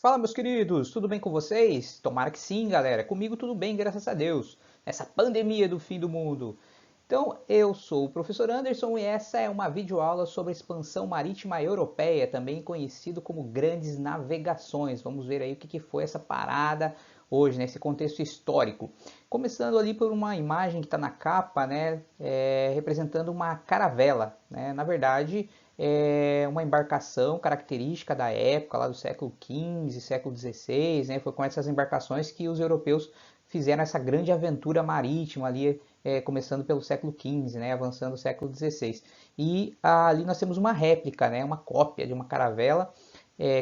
Fala, meus queridos, tudo bem com vocês? Tomara que sim, galera. Comigo tudo bem, graças a Deus. Essa pandemia do fim do mundo. Então, eu sou o professor Anderson e essa é uma videoaula sobre a expansão marítima europeia, também conhecido como grandes navegações. Vamos ver aí o que foi essa parada hoje, nesse contexto histórico. Começando ali por uma imagem que está na capa, né, representando uma caravela, né? Na verdade, é uma embarcação característica da época, lá do século XV, século XVI, né? Foi com essas embarcações que os europeus fizeram essa grande aventura marítima ali, começando pelo século XV, né? Avançando o século XVI. E ali nós temos uma réplica, né? Uma cópia de uma caravela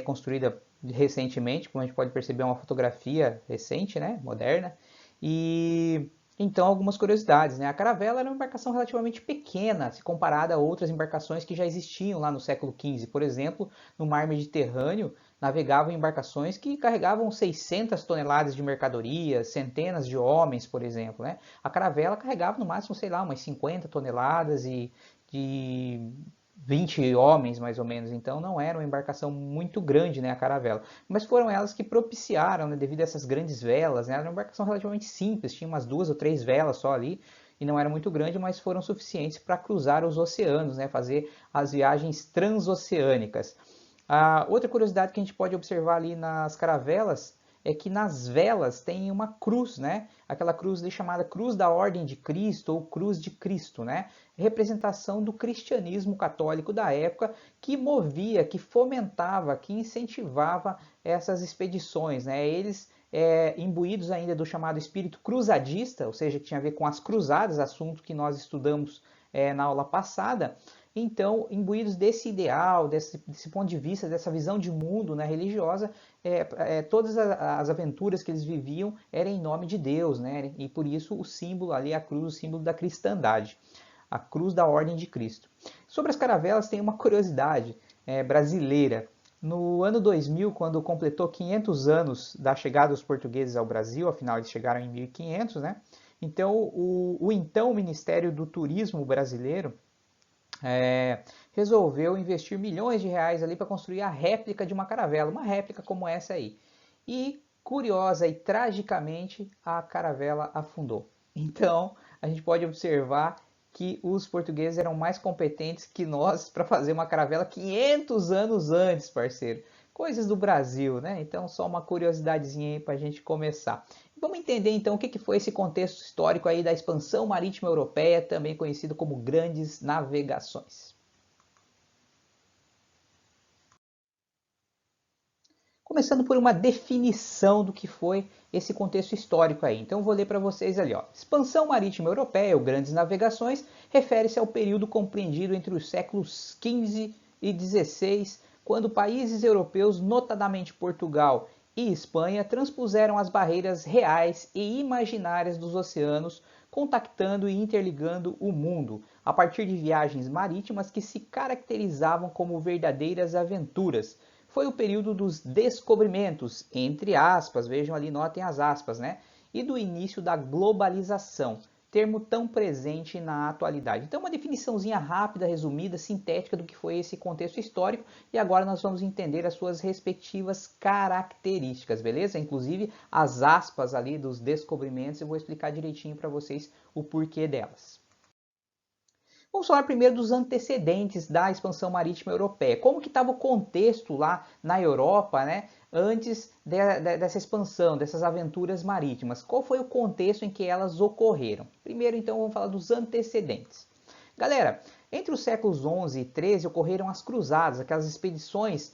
construída recentemente, como a gente pode perceber, é uma fotografia recente, né? Moderna. E então, algumas curiosidades, né? A caravela era uma embarcação relativamente pequena, se comparada a outras embarcações que já existiam lá no século XV. Por exemplo, no mar Mediterrâneo, navegavam embarcações que carregavam 600 toneladas de mercadorias, centenas de homens, por exemplo, né? A caravela carregava no máximo, sei lá, umas 50 toneladas e de 20 homens, mais ou menos. Então, não era uma embarcação muito grande, né, a caravela. Mas foram elas que propiciaram, né, devido a essas grandes velas, né, era uma embarcação relativamente simples, tinha umas 2 ou 3 velas só ali, e não era muito grande, mas foram suficientes para cruzar os oceanos, né, fazer as viagens transoceânicas. Outra curiosidade que a gente pode observar ali nas caravelas é que nas velas tem uma cruz, né? Aquela cruz ali chamada Cruz da Ordem de Cristo ou Cruz de Cristo, né? Representação do cristianismo católico da época que movia, que fomentava, que incentivava essas expedições, né? Eles imbuídos ainda do chamado espírito cruzadista, ou seja, que tinha a ver com as cruzadas, assunto que nós estudamos na aula passada. Então, imbuídos desse ideal, desse ponto de vista, dessa visão de mundo, né, religiosa, todas as aventuras que eles viviam eram em nome de Deus, né? E por isso o símbolo ali, a cruz, o símbolo da cristandade, a cruz da Ordem de Cristo. Sobre as caravelas tem uma curiosidade brasileira. No ano 2000, quando completou 500 anos da chegada dos portugueses ao Brasil, afinal eles chegaram em 1500, né? Então, o então Ministério do Turismo brasileiro resolveu investir milhões de reais ali para construir a réplica de uma caravela, uma réplica como essa aí. E, curiosa e tragicamente, a caravela afundou. Então, a gente pode observar que os portugueses eram mais competentes que nós para fazer uma caravela 500 anos antes, parceiro. Coisas do Brasil, né? Então, só uma curiosidadezinha aí para a gente começar. Vamos entender então o que foi esse contexto histórico aí da expansão marítima europeia, também conhecido como grandes navegações. Começando por uma definição do que foi esse contexto histórico aí. Então vou ler para vocês ali, ó. Expansão marítima europeia ou grandes navegações refere-se ao período compreendido entre os séculos XV e XVI, quando países europeus, notadamente Portugal e Espanha, transpuseram as barreiras reais e imaginárias dos oceanos, contactando e interligando o mundo, a partir de viagens marítimas que se caracterizavam como verdadeiras aventuras. Foi o período dos descobrimentos, entre aspas, vejam ali, notem as aspas, né? E do início da globalização, termo tão presente na atualidade. Então, uma definiçãozinha rápida, resumida, sintética do que foi esse contexto histórico, e agora nós vamos entender as suas respectivas características, beleza? Inclusive as aspas ali dos descobrimentos, eu vou explicar direitinho para vocês o porquê delas. Vamos falar primeiro dos antecedentes da expansão marítima europeia. Como que estava o contexto lá na Europa, né, antes dessa expansão, dessas aventuras marítimas? Qual foi o contexto em que elas ocorreram? Primeiro, então, vamos falar dos antecedentes. Galera, entre os séculos 11 e 13 ocorreram as cruzadas, aquelas expedições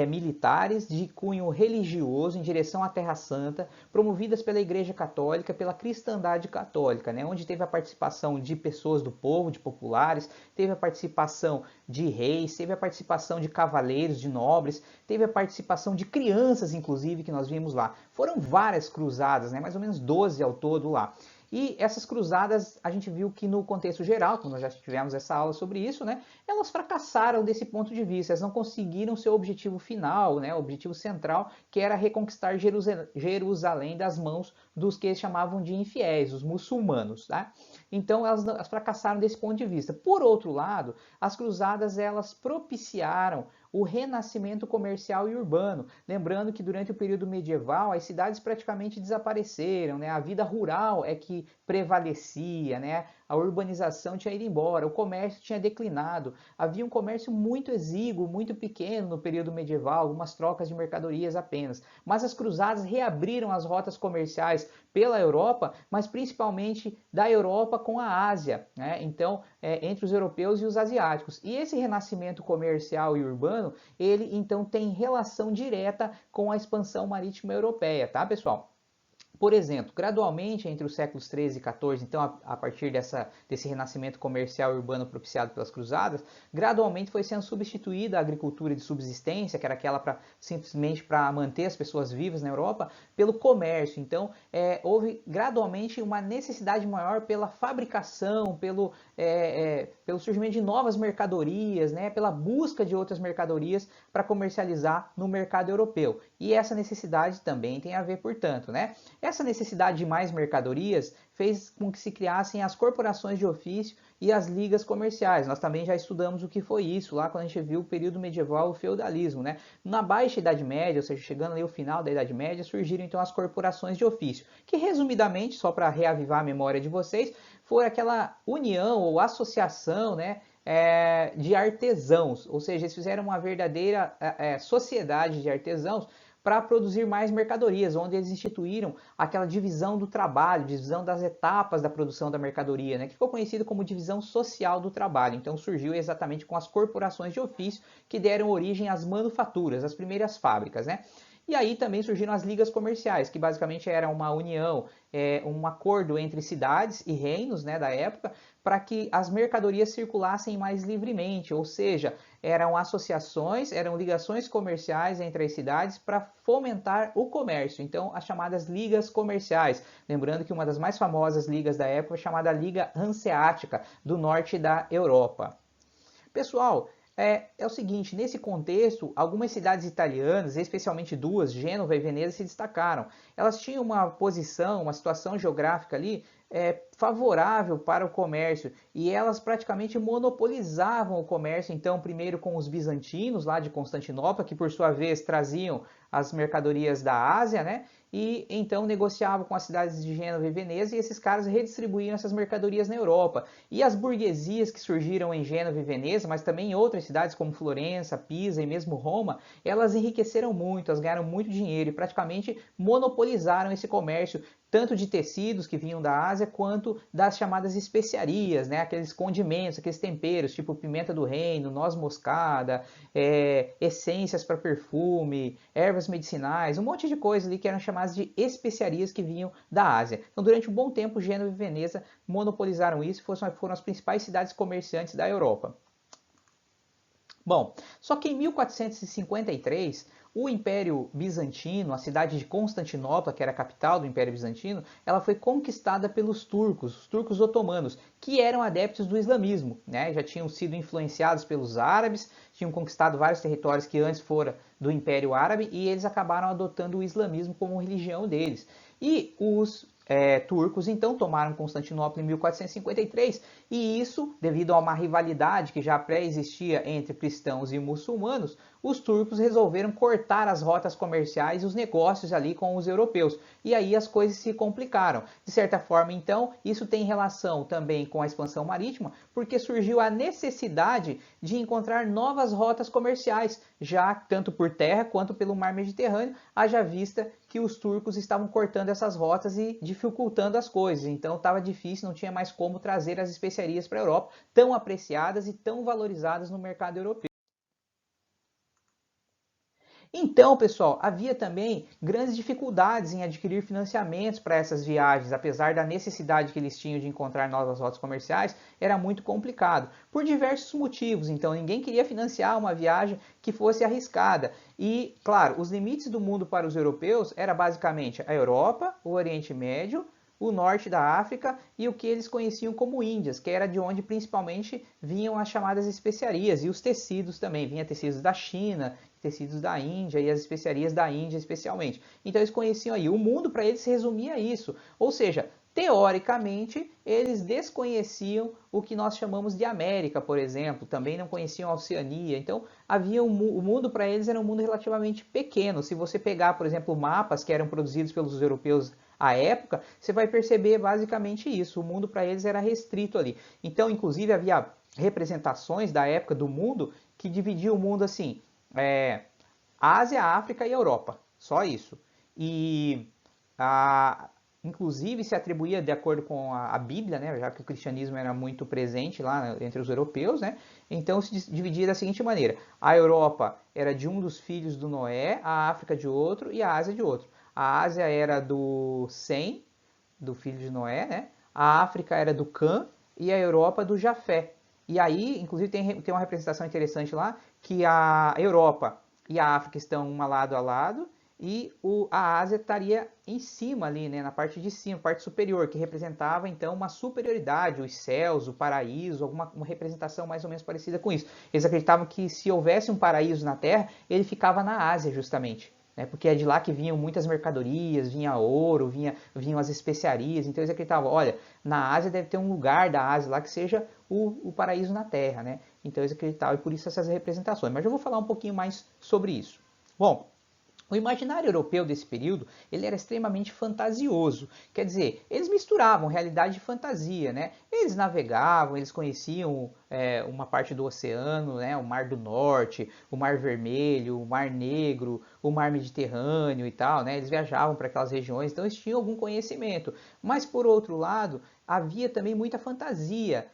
militares de cunho religioso em direção à Terra Santa, promovidas pela Igreja Católica, pela cristandade católica, né, onde teve a participação de pessoas do povo, de populares, teve a participação de reis, teve a participação de cavaleiros, de nobres, teve a participação de crianças, inclusive, que nós vimos lá. Foram várias cruzadas, né, mais ou menos 12 ao todo lá. E essas cruzadas, a gente viu que no contexto geral, como nós já tivemos essa aula sobre isso, né, elas fracassaram desse ponto de vista, elas não conseguiram seu objetivo final, né, o objetivo central, que era reconquistar Jerusalém das mãos dos que eles chamavam de infiéis, os muçulmanos. Tá? Então elas fracassaram desse ponto de vista. Por outro lado, as cruzadas elas propiciaram o renascimento comercial e urbano. Lembrando que durante o período medieval as cidades praticamente desapareceram, né? A vida rural é que prevalecia, né? A urbanização tinha ido embora, o comércio tinha declinado, havia um comércio muito exíguo, muito pequeno no período medieval, algumas trocas de mercadorias apenas. Mas as cruzadas reabriram as rotas comerciais pela Europa, mas principalmente da Europa com a Ásia, né? Então, entre os europeus e os asiáticos. E esse renascimento comercial e urbano, ele então tem relação direta com a expansão marítima europeia, tá, pessoal? Por exemplo, gradualmente entre os séculos 13 e 14, então a partir desse renascimento comercial e urbano propiciado pelas cruzadas, gradualmente foi sendo substituída a agricultura de subsistência, que era aquela simplesmente para manter as pessoas vivas na Europa, pelo comércio. Então houve gradualmente uma necessidade maior pela fabricação, pelo surgimento de novas mercadorias, né, pela busca de outras mercadorias para comercializar no mercado europeu. E essa necessidade também tem a ver, portanto, né? Essa necessidade de mais mercadorias fez com que se criassem as corporações de ofício e as ligas comerciais. Nós também já estudamos o que foi isso lá quando a gente viu o período medieval, o feudalismo, né? Na Baixa Idade Média, ou seja, chegando ali ao final da Idade Média, surgiram então as corporações de ofício, que resumidamente, só para reavivar a memória de vocês, foi aquela união ou associação, né, de artesãos, ou seja, eles fizeram uma verdadeira sociedade de artesãos para produzir mais mercadorias, onde eles instituíram aquela divisão do trabalho, divisão das etapas da produção da mercadoria, né, que ficou conhecido como divisão social do trabalho. Então surgiu exatamente com as corporações de ofício que deram origem às manufaturas, às primeiras fábricas, né? E aí também surgiram as ligas comerciais, que basicamente era uma união, um acordo entre cidades e reinos, né, da época, para que as mercadorias circulassem mais livremente, ou seja, eram associações, eram ligações comerciais entre as cidades para fomentar o comércio. Então, as chamadas ligas comerciais. Lembrando que uma das mais famosas ligas da época é chamada Liga Hanseática, do norte da Europa. Pessoal, é o seguinte, nesse contexto, algumas cidades italianas, especialmente duas, Gênova e Veneza, se destacaram. Elas tinham uma posição, uma situação geográfica ali favorável para o comércio e elas praticamente monopolizavam o comércio, então primeiro com os bizantinos lá de Constantinopla, que por sua vez traziam as mercadorias da Ásia, né? E então negociavam com as cidades de Gênova e Veneza e esses caras redistribuíam essas mercadorias na Europa. E as burguesias que surgiram em Gênova e Veneza, mas também em outras cidades como Florença, Pisa e mesmo Roma, elas enriqueceram muito, elas ganharam muito dinheiro e praticamente monopolizaram esse comércio, tanto de tecidos que vinham da Ásia, quanto das chamadas especiarias, né? Aqueles condimentos, aqueles temperos, tipo pimenta do reino, noz moscada, essências para perfume, ervas medicinais, um monte de coisa ali que eram chamadas de especiarias que vinham da Ásia. Então, durante um bom tempo, Gênova e Veneza monopolizaram isso e foram as principais cidades comerciantes da Europa. Bom, só que em 1453, o Império Bizantino, a cidade de Constantinopla, que era a capital do Império Bizantino, ela foi conquistada pelos turcos, os turcos otomanos, que eram adeptos do islamismo, né? Já tinham sido influenciados pelos árabes, tinham conquistado vários territórios que antes foram do Império Árabe e eles acabaram adotando o islamismo como religião deles. E os turcos então tomaram Constantinopla em 1453 e isso, devido a uma rivalidade que já pré-existia entre cristãos e muçulmanos, os turcos resolveram cortar as rotas comerciais e os negócios ali com os europeus. E aí as coisas se complicaram. De certa forma, então, isso tem relação também com a expansão marítima, porque surgiu a necessidade de encontrar novas rotas comerciais, já tanto por terra quanto pelo mar Mediterrâneo, haja vista que os turcos estavam cortando essas rotas e dificultando as coisas. Então estava difícil, não tinha mais como trazer as especiarias para a Europa, tão apreciadas e tão valorizadas no mercado europeu. Então, pessoal, havia também grandes dificuldades em adquirir financiamentos para essas viagens, apesar da necessidade que eles tinham de encontrar novas rotas comerciais, era muito complicado, por diversos motivos. Então, ninguém queria financiar uma viagem que fosse arriscada. E, claro, os limites do mundo para os europeus era basicamente a Europa, o Oriente Médio, o norte da África e o que eles conheciam como Índias, que era de onde principalmente vinham as chamadas especiarias e os tecidos também. Vinha tecidos da China, tecidos da Índia e as especiarias da Índia especialmente. Então eles conheciam aí. O mundo para eles se resumia a isso. Ou seja, Teoricamente, eles desconheciam o que nós chamamos de América, por exemplo, também não conheciam a Oceania, então havia o mundo para eles era um mundo relativamente pequeno. Se você pegar, por exemplo, mapas que eram produzidos pelos europeus à época, você vai perceber basicamente isso, o mundo para eles era restrito ali. Então, inclusive, havia representações da época do mundo que dividiam o mundo assim, Ásia, África e Europa, só isso. E a, inclusive se atribuía, de acordo com a Bíblia, né, já que o cristianismo era muito presente lá entre os europeus, né, então se dividia da seguinte maneira: a Europa era de um dos filhos do Noé, a África de outro e a Ásia de outro. A Ásia era do Sem, do filho de Noé, né, a África era do Cã e a Europa do Jafé. E aí, inclusive, tem uma representação interessante lá, que a Europa e a África estão uma lado a lado, e a Ásia estaria em cima ali, né, na parte de cima, parte superior, que representava então uma superioridade, os céus, o paraíso, uma representação mais ou menos parecida com isso. Eles acreditavam que se houvesse um paraíso na Terra, ele ficava na Ásia justamente, né, porque é de lá que vinham muitas mercadorias, vinha ouro, vinham as especiarias, então eles acreditavam, olha, na Ásia deve ter um lugar da Ásia lá que seja o paraíso na Terra, né? Então eles acreditavam, e por isso essas representações. Mas eu vou falar um pouquinho mais sobre isso. Bom, o imaginário europeu desse período, ele era extremamente fantasioso. Quer dizer, eles misturavam realidade e fantasia, né? Eles navegavam, eles conheciam uma parte do oceano, né? O Mar do Norte, o Mar Vermelho, o Mar Negro, o Mar Mediterrâneo e tal, né? Eles viajavam para aquelas regiões, então eles tinham algum conhecimento. Mas, por outro lado, havia também muita fantasia.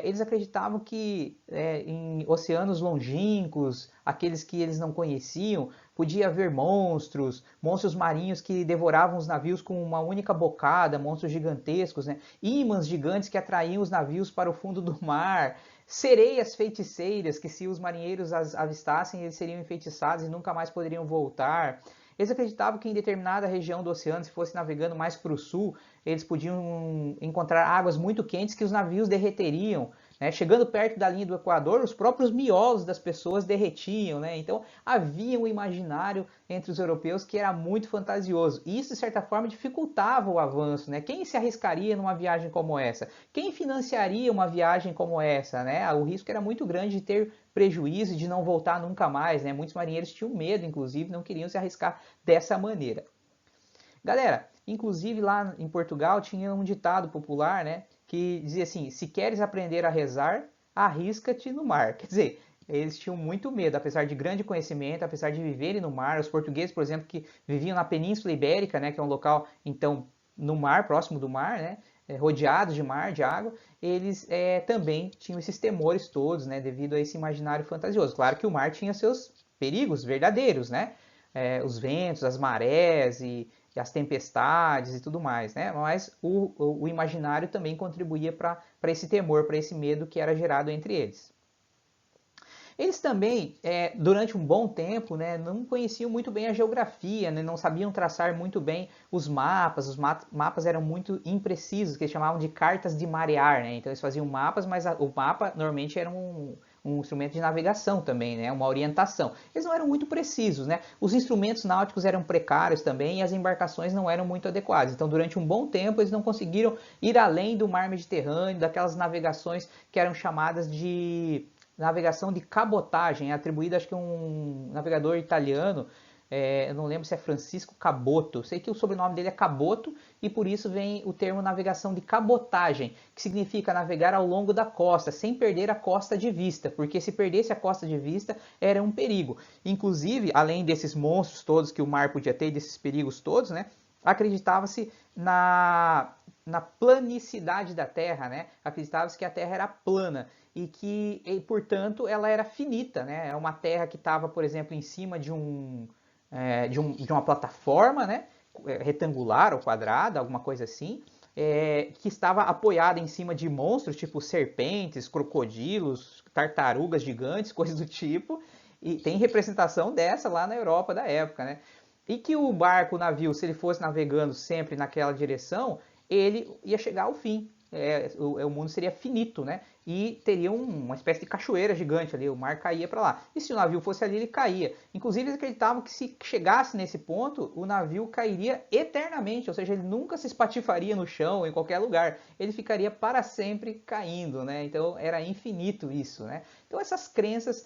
Eles acreditavam que em oceanos longínquos, aqueles que eles não conheciam, podia haver monstros, monstros marinhos que devoravam os navios com uma única bocada, monstros gigantescos, né? Ímãs gigantes que atraíam os navios para o fundo do mar, sereias feiticeiras que se os marinheiros as avistassem, eles seriam enfeitiçados e nunca mais poderiam voltar. Eles acreditavam que em determinada região do oceano, se fosse navegando mais para o sul, eles podiam encontrar águas muito quentes que os navios derreteriam. Né? Chegando perto da linha do Equador, os próprios miolos das pessoas derretiam. Né? Então havia um imaginário entre os europeus que era muito fantasioso. E isso, de certa forma, dificultava o avanço. Né? Quem se arriscaria numa viagem como essa? Quem financiaria uma viagem como essa? Né? O risco era muito grande de ter prejuízo e de não voltar nunca mais. Né? Muitos marinheiros tinham medo, inclusive, não queriam se arriscar dessa maneira. Galera, inclusive lá em Portugal tinha um ditado popular, né, que dizia assim: se queres aprender a rezar, arrisca-te no mar. Quer dizer, eles tinham muito medo, apesar de grande conhecimento, apesar de viverem no mar. Os portugueses, por exemplo, que viviam na Península Ibérica, né, que é um local então no mar, próximo do mar, né, rodeados de mar, de água, eles também tinham esses temores todos, né, devido a esse imaginário fantasioso. Claro que o mar tinha seus perigos verdadeiros, né, os ventos, as marés e as tempestades e tudo mais, né? Mas o imaginário também contribuía para esse temor, para esse medo que era gerado entre eles. Eles também, durante um bom tempo, né, não conheciam muito bem a geografia, né, não sabiam traçar muito bem os mapas eram muito imprecisos, que eles chamavam de cartas de marear, né, então eles faziam mapas, mas o mapa normalmente era um instrumento de navegação também, né, uma orientação. Eles não eram muito precisos, né, os instrumentos náuticos eram precários também e as embarcações não eram muito adequadas, então durante um bom tempo eles não conseguiram ir além do mar Mediterrâneo, daquelas navegações que eram chamadas de navegação de cabotagem, atribuída acho que a um navegador italiano, eu não lembro se é Francisco Caboto, sei que o sobrenome dele é Caboto e por isso vem o termo navegação de cabotagem, que significa navegar ao longo da costa, sem perder a costa de vista, porque se perdesse a costa de vista era um perigo. Inclusive, além desses monstros todos que o mar podia ter, desses perigos todos, né, acreditava-se na planicidade da Terra, né? Acreditava-se que a Terra era plana e que, portanto, ela era finita, né? É uma Terra que estava, por exemplo, em cima de uma plataforma, né? Retangular ou quadrada, alguma coisa assim, que estava apoiada em cima de monstros tipo serpentes, crocodilos, tartarugas gigantes, coisas do tipo. E tem representação dessa lá na Europa da época, né? E que o barco, o navio, se ele fosse navegando sempre naquela direção, ele ia chegar ao fim. O mundo seria finito, né? e teria uma espécie de cachoeira gigante ali, o mar caía para lá. E se o navio fosse ali, ele caía. Inclusive, eles acreditavam que se chegasse nesse ponto, o navio cairia eternamente, ou seja, ele nunca se espatifaria no chão, em qualquer lugar. Ele ficaria para sempre caindo, né? Então, era infinito isso, né? Então, essas crenças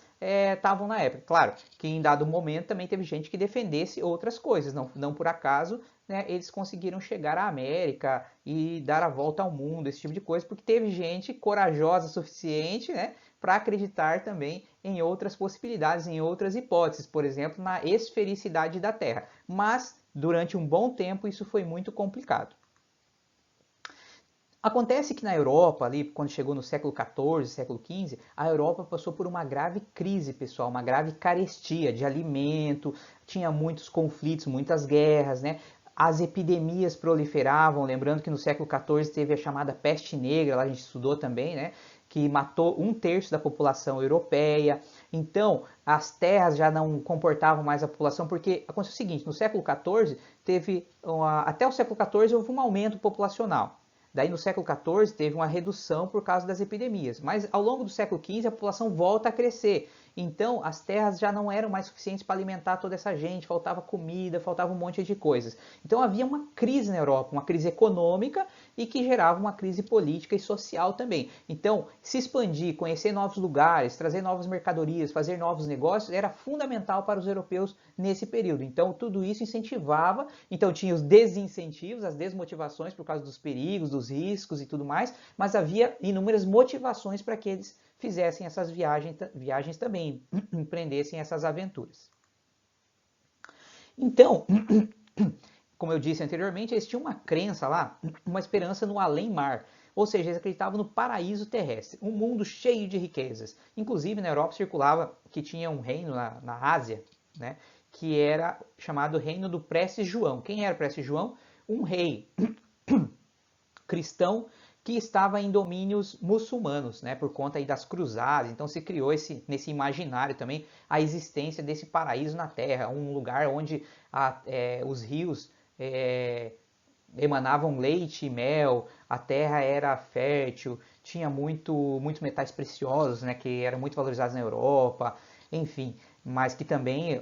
estavam na época. Claro que em dado momento também teve gente que defendesse outras coisas, não por acaso, né, eles conseguiram chegar à América e dar a volta ao mundo, esse tipo de coisa, porque teve gente corajosa o suficiente, né, para acreditar também em outras possibilidades, em outras hipóteses, por exemplo, na esfericidade da Terra. Mas, durante um bom tempo, isso foi muito complicado. Acontece que na Europa, ali, quando chegou no século XIV, século XV, a Europa passou por uma grave crise, pessoal, uma grave carestia de alimento, tinha muitos conflitos, muitas guerras, né? As epidemias proliferavam, lembrando que no século XIV teve a chamada peste negra, lá a gente estudou também, né? Que matou 1/3 da população europeia. Então, as terras já não comportavam mais a população, porque aconteceu o seguinte, no século XIV, até o século XIV houve um aumento populacional. Daí no século XIV teve uma redução por causa das epidemias, mas ao longo do século XV a população volta a crescer. Então as terras já não eram mais suficientes para alimentar toda essa gente, faltava comida, faltava um monte de coisas. Então havia uma crise na Europa, uma crise econômica e que gerava uma crise política e social também. Então se expandir, conhecer novos lugares, trazer novas mercadorias, fazer novos negócios era fundamental para os europeus nesse período. Então tudo isso incentivava, então tinha os desincentivos, as desmotivações por causa dos perigos, dos riscos e tudo mais, mas havia inúmeras motivações para que eles fizessem essas viagens também, empreendessem essas aventuras. Então, como eu disse anteriormente, eles tinham uma crença lá, uma esperança no além-mar. Ou seja, eles acreditavam no paraíso terrestre, um mundo cheio de riquezas. Inclusive, na Europa circulava que tinha um reino na Ásia, né, que era chamado Reino do Prestes João. Quem era Prestes João? Um rei cristão que estava em domínios muçulmanos, né, por conta aí das cruzadas. Então se criou nesse imaginário também a existência desse paraíso na Terra, um lugar onde os rios emanavam leite e mel, a terra era fértil, tinha muitos metais preciosos, né, que eram muito valorizados na Europa, enfim, mas que também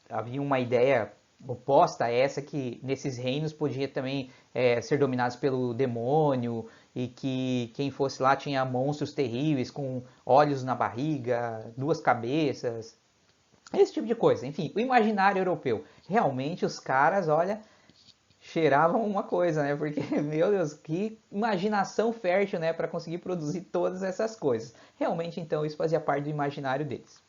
havia uma ideia oposta a essa, que nesses reinos podia também ser dominados pelo demônio, e que quem fosse lá tinha monstros terríveis com olhos na barriga, 2 cabeças, esse tipo de coisa. Enfim, o imaginário europeu. Realmente os caras, olha, cheiravam uma coisa, né? Porque, meu Deus, que imaginação fértil, né? Para conseguir produzir todas essas coisas. Realmente, então, isso fazia parte do imaginário deles.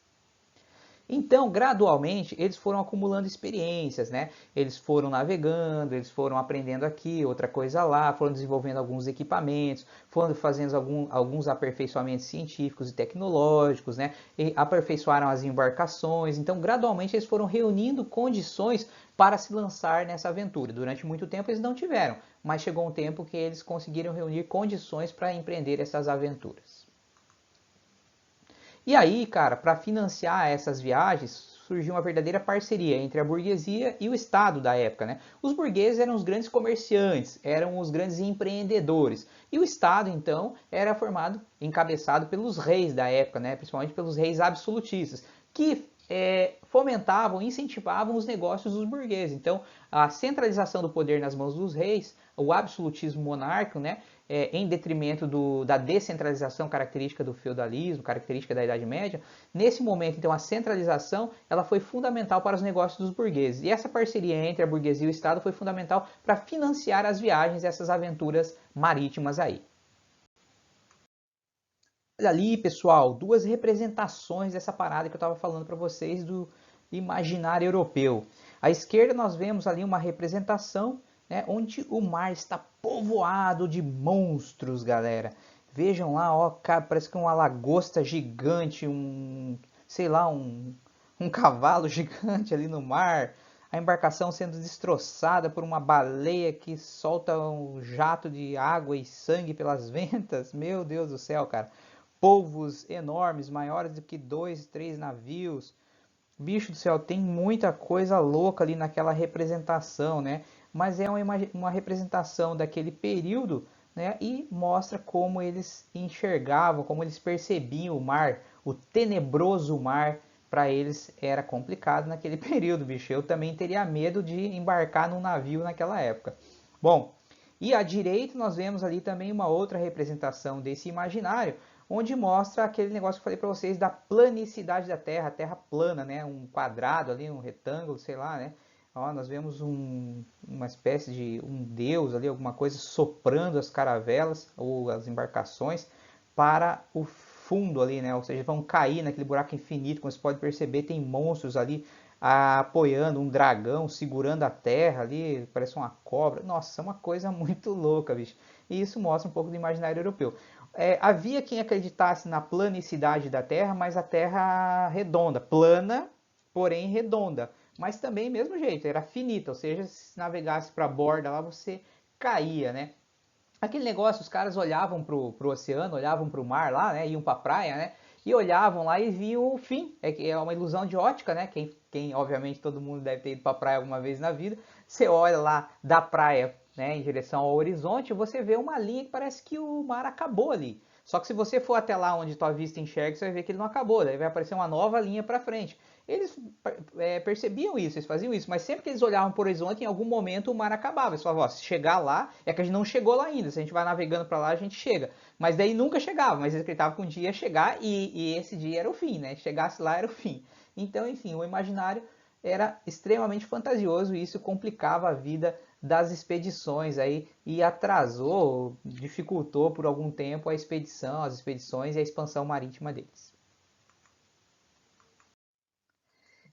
Então, gradualmente, eles foram acumulando experiências, né? Eles foram navegando, eles foram aprendendo aqui, outra coisa lá, foram desenvolvendo alguns equipamentos, foram fazendo alguns aperfeiçoamentos científicos e tecnológicos, né? E aperfeiçoaram as embarcações. Então, gradualmente, eles foram reunindo condições para se lançar nessa aventura. Durante muito tempo, eles não tiveram, mas chegou um tempo que eles conseguiram reunir condições para empreender essas aventuras. E aí, cara, para financiar essas viagens, surgiu uma verdadeira parceria entre a burguesia e o Estado da época, né? Os burgueses eram os grandes comerciantes, eram os grandes empreendedores. E o Estado, então, era formado, encabeçado pelos reis da época, né? Principalmente pelos reis absolutistas, que fomentavam, incentivavam os negócios dos burgueses. Então, a centralização do poder nas mãos dos reis, o absolutismo monárquico, né, em detrimento da descentralização característica do feudalismo, característica da Idade Média, nesse momento, então, a centralização ela foi fundamental para os negócios dos burgueses. E essa parceria entre a burguesia e o Estado foi fundamental para financiar as viagens, essas aventuras marítimas aí. Olha ali, pessoal, 2 representações dessa parada que eu estava falando para vocês do imaginário europeu. À esquerda nós vemos ali uma representação, né, onde o mar está povoado de monstros, galera. Vejam lá, ó, cara, parece que uma lagosta gigante, sei lá, um cavalo gigante ali no mar. A embarcação sendo destroçada por uma baleia que solta um jato de água e sangue pelas ventas. Meu Deus do céu, cara. Polvos enormes, maiores do que 2, 3 navios. Bicho do céu, tem muita coisa louca ali naquela representação, né? Mas é uma representação daquele período, né, e mostra como eles enxergavam, como eles percebiam o mar, o tenebroso mar. Para eles era complicado naquele período, bicho. Eu também teria medo de embarcar num navio naquela época. Bom, e à direita nós vemos ali também uma outra representação desse imaginário, onde mostra aquele negócio que eu falei para vocês da planicidade da Terra, a Terra plana, né? Um quadrado ali, um retângulo, sei lá, né? Ó, nós vemos uma espécie de um deus ali, alguma coisa soprando as caravelas ou as embarcações para o fundo ali, né? Ou seja, vão cair naquele buraco infinito, como você pode perceber, tem monstros ali apoiando um dragão, segurando a terra ali, parece uma cobra. Nossa, é uma coisa muito louca, bicho. E isso mostra um pouco do imaginário europeu. Havia quem acreditasse na planicidade da Terra, mas a Terra redonda, plana, porém redonda. Mas também, mesmo jeito, era finita, ou seja, se navegasse para a borda lá, você caía, né? Aquele negócio, os caras olhavam pro oceano, olhavam pro mar lá, né? Iam pra praia, né? E olhavam lá e viam o fim. É uma ilusão de ótica, né? Obviamente, todo mundo deve ter ido pra praia alguma vez na vida. Você olha lá da praia, né, em direção ao horizonte, você vê uma linha que parece que o mar acabou ali. Só que se você for até lá onde tua vista enxerga, você vai ver que ele não acabou. Daí vai aparecer uma nova linha para frente. Eles percebiam isso, eles faziam isso, mas sempre que eles olhavam para o horizonte, em algum momento o mar acabava. Eles falavam, ó, se chegar lá, é que a gente não chegou lá ainda. Se a gente vai navegando para lá, a gente chega. Mas daí nunca chegava, mas eles acreditavam que um dia ia chegar e esse dia era o fim, né? Chegasse lá era o fim. Então, enfim, o imaginário era extremamente fantasioso e isso complicava a vida das expedições aí e atrasou, dificultou por algum tempo a expedição, as expedições e a expansão marítima deles.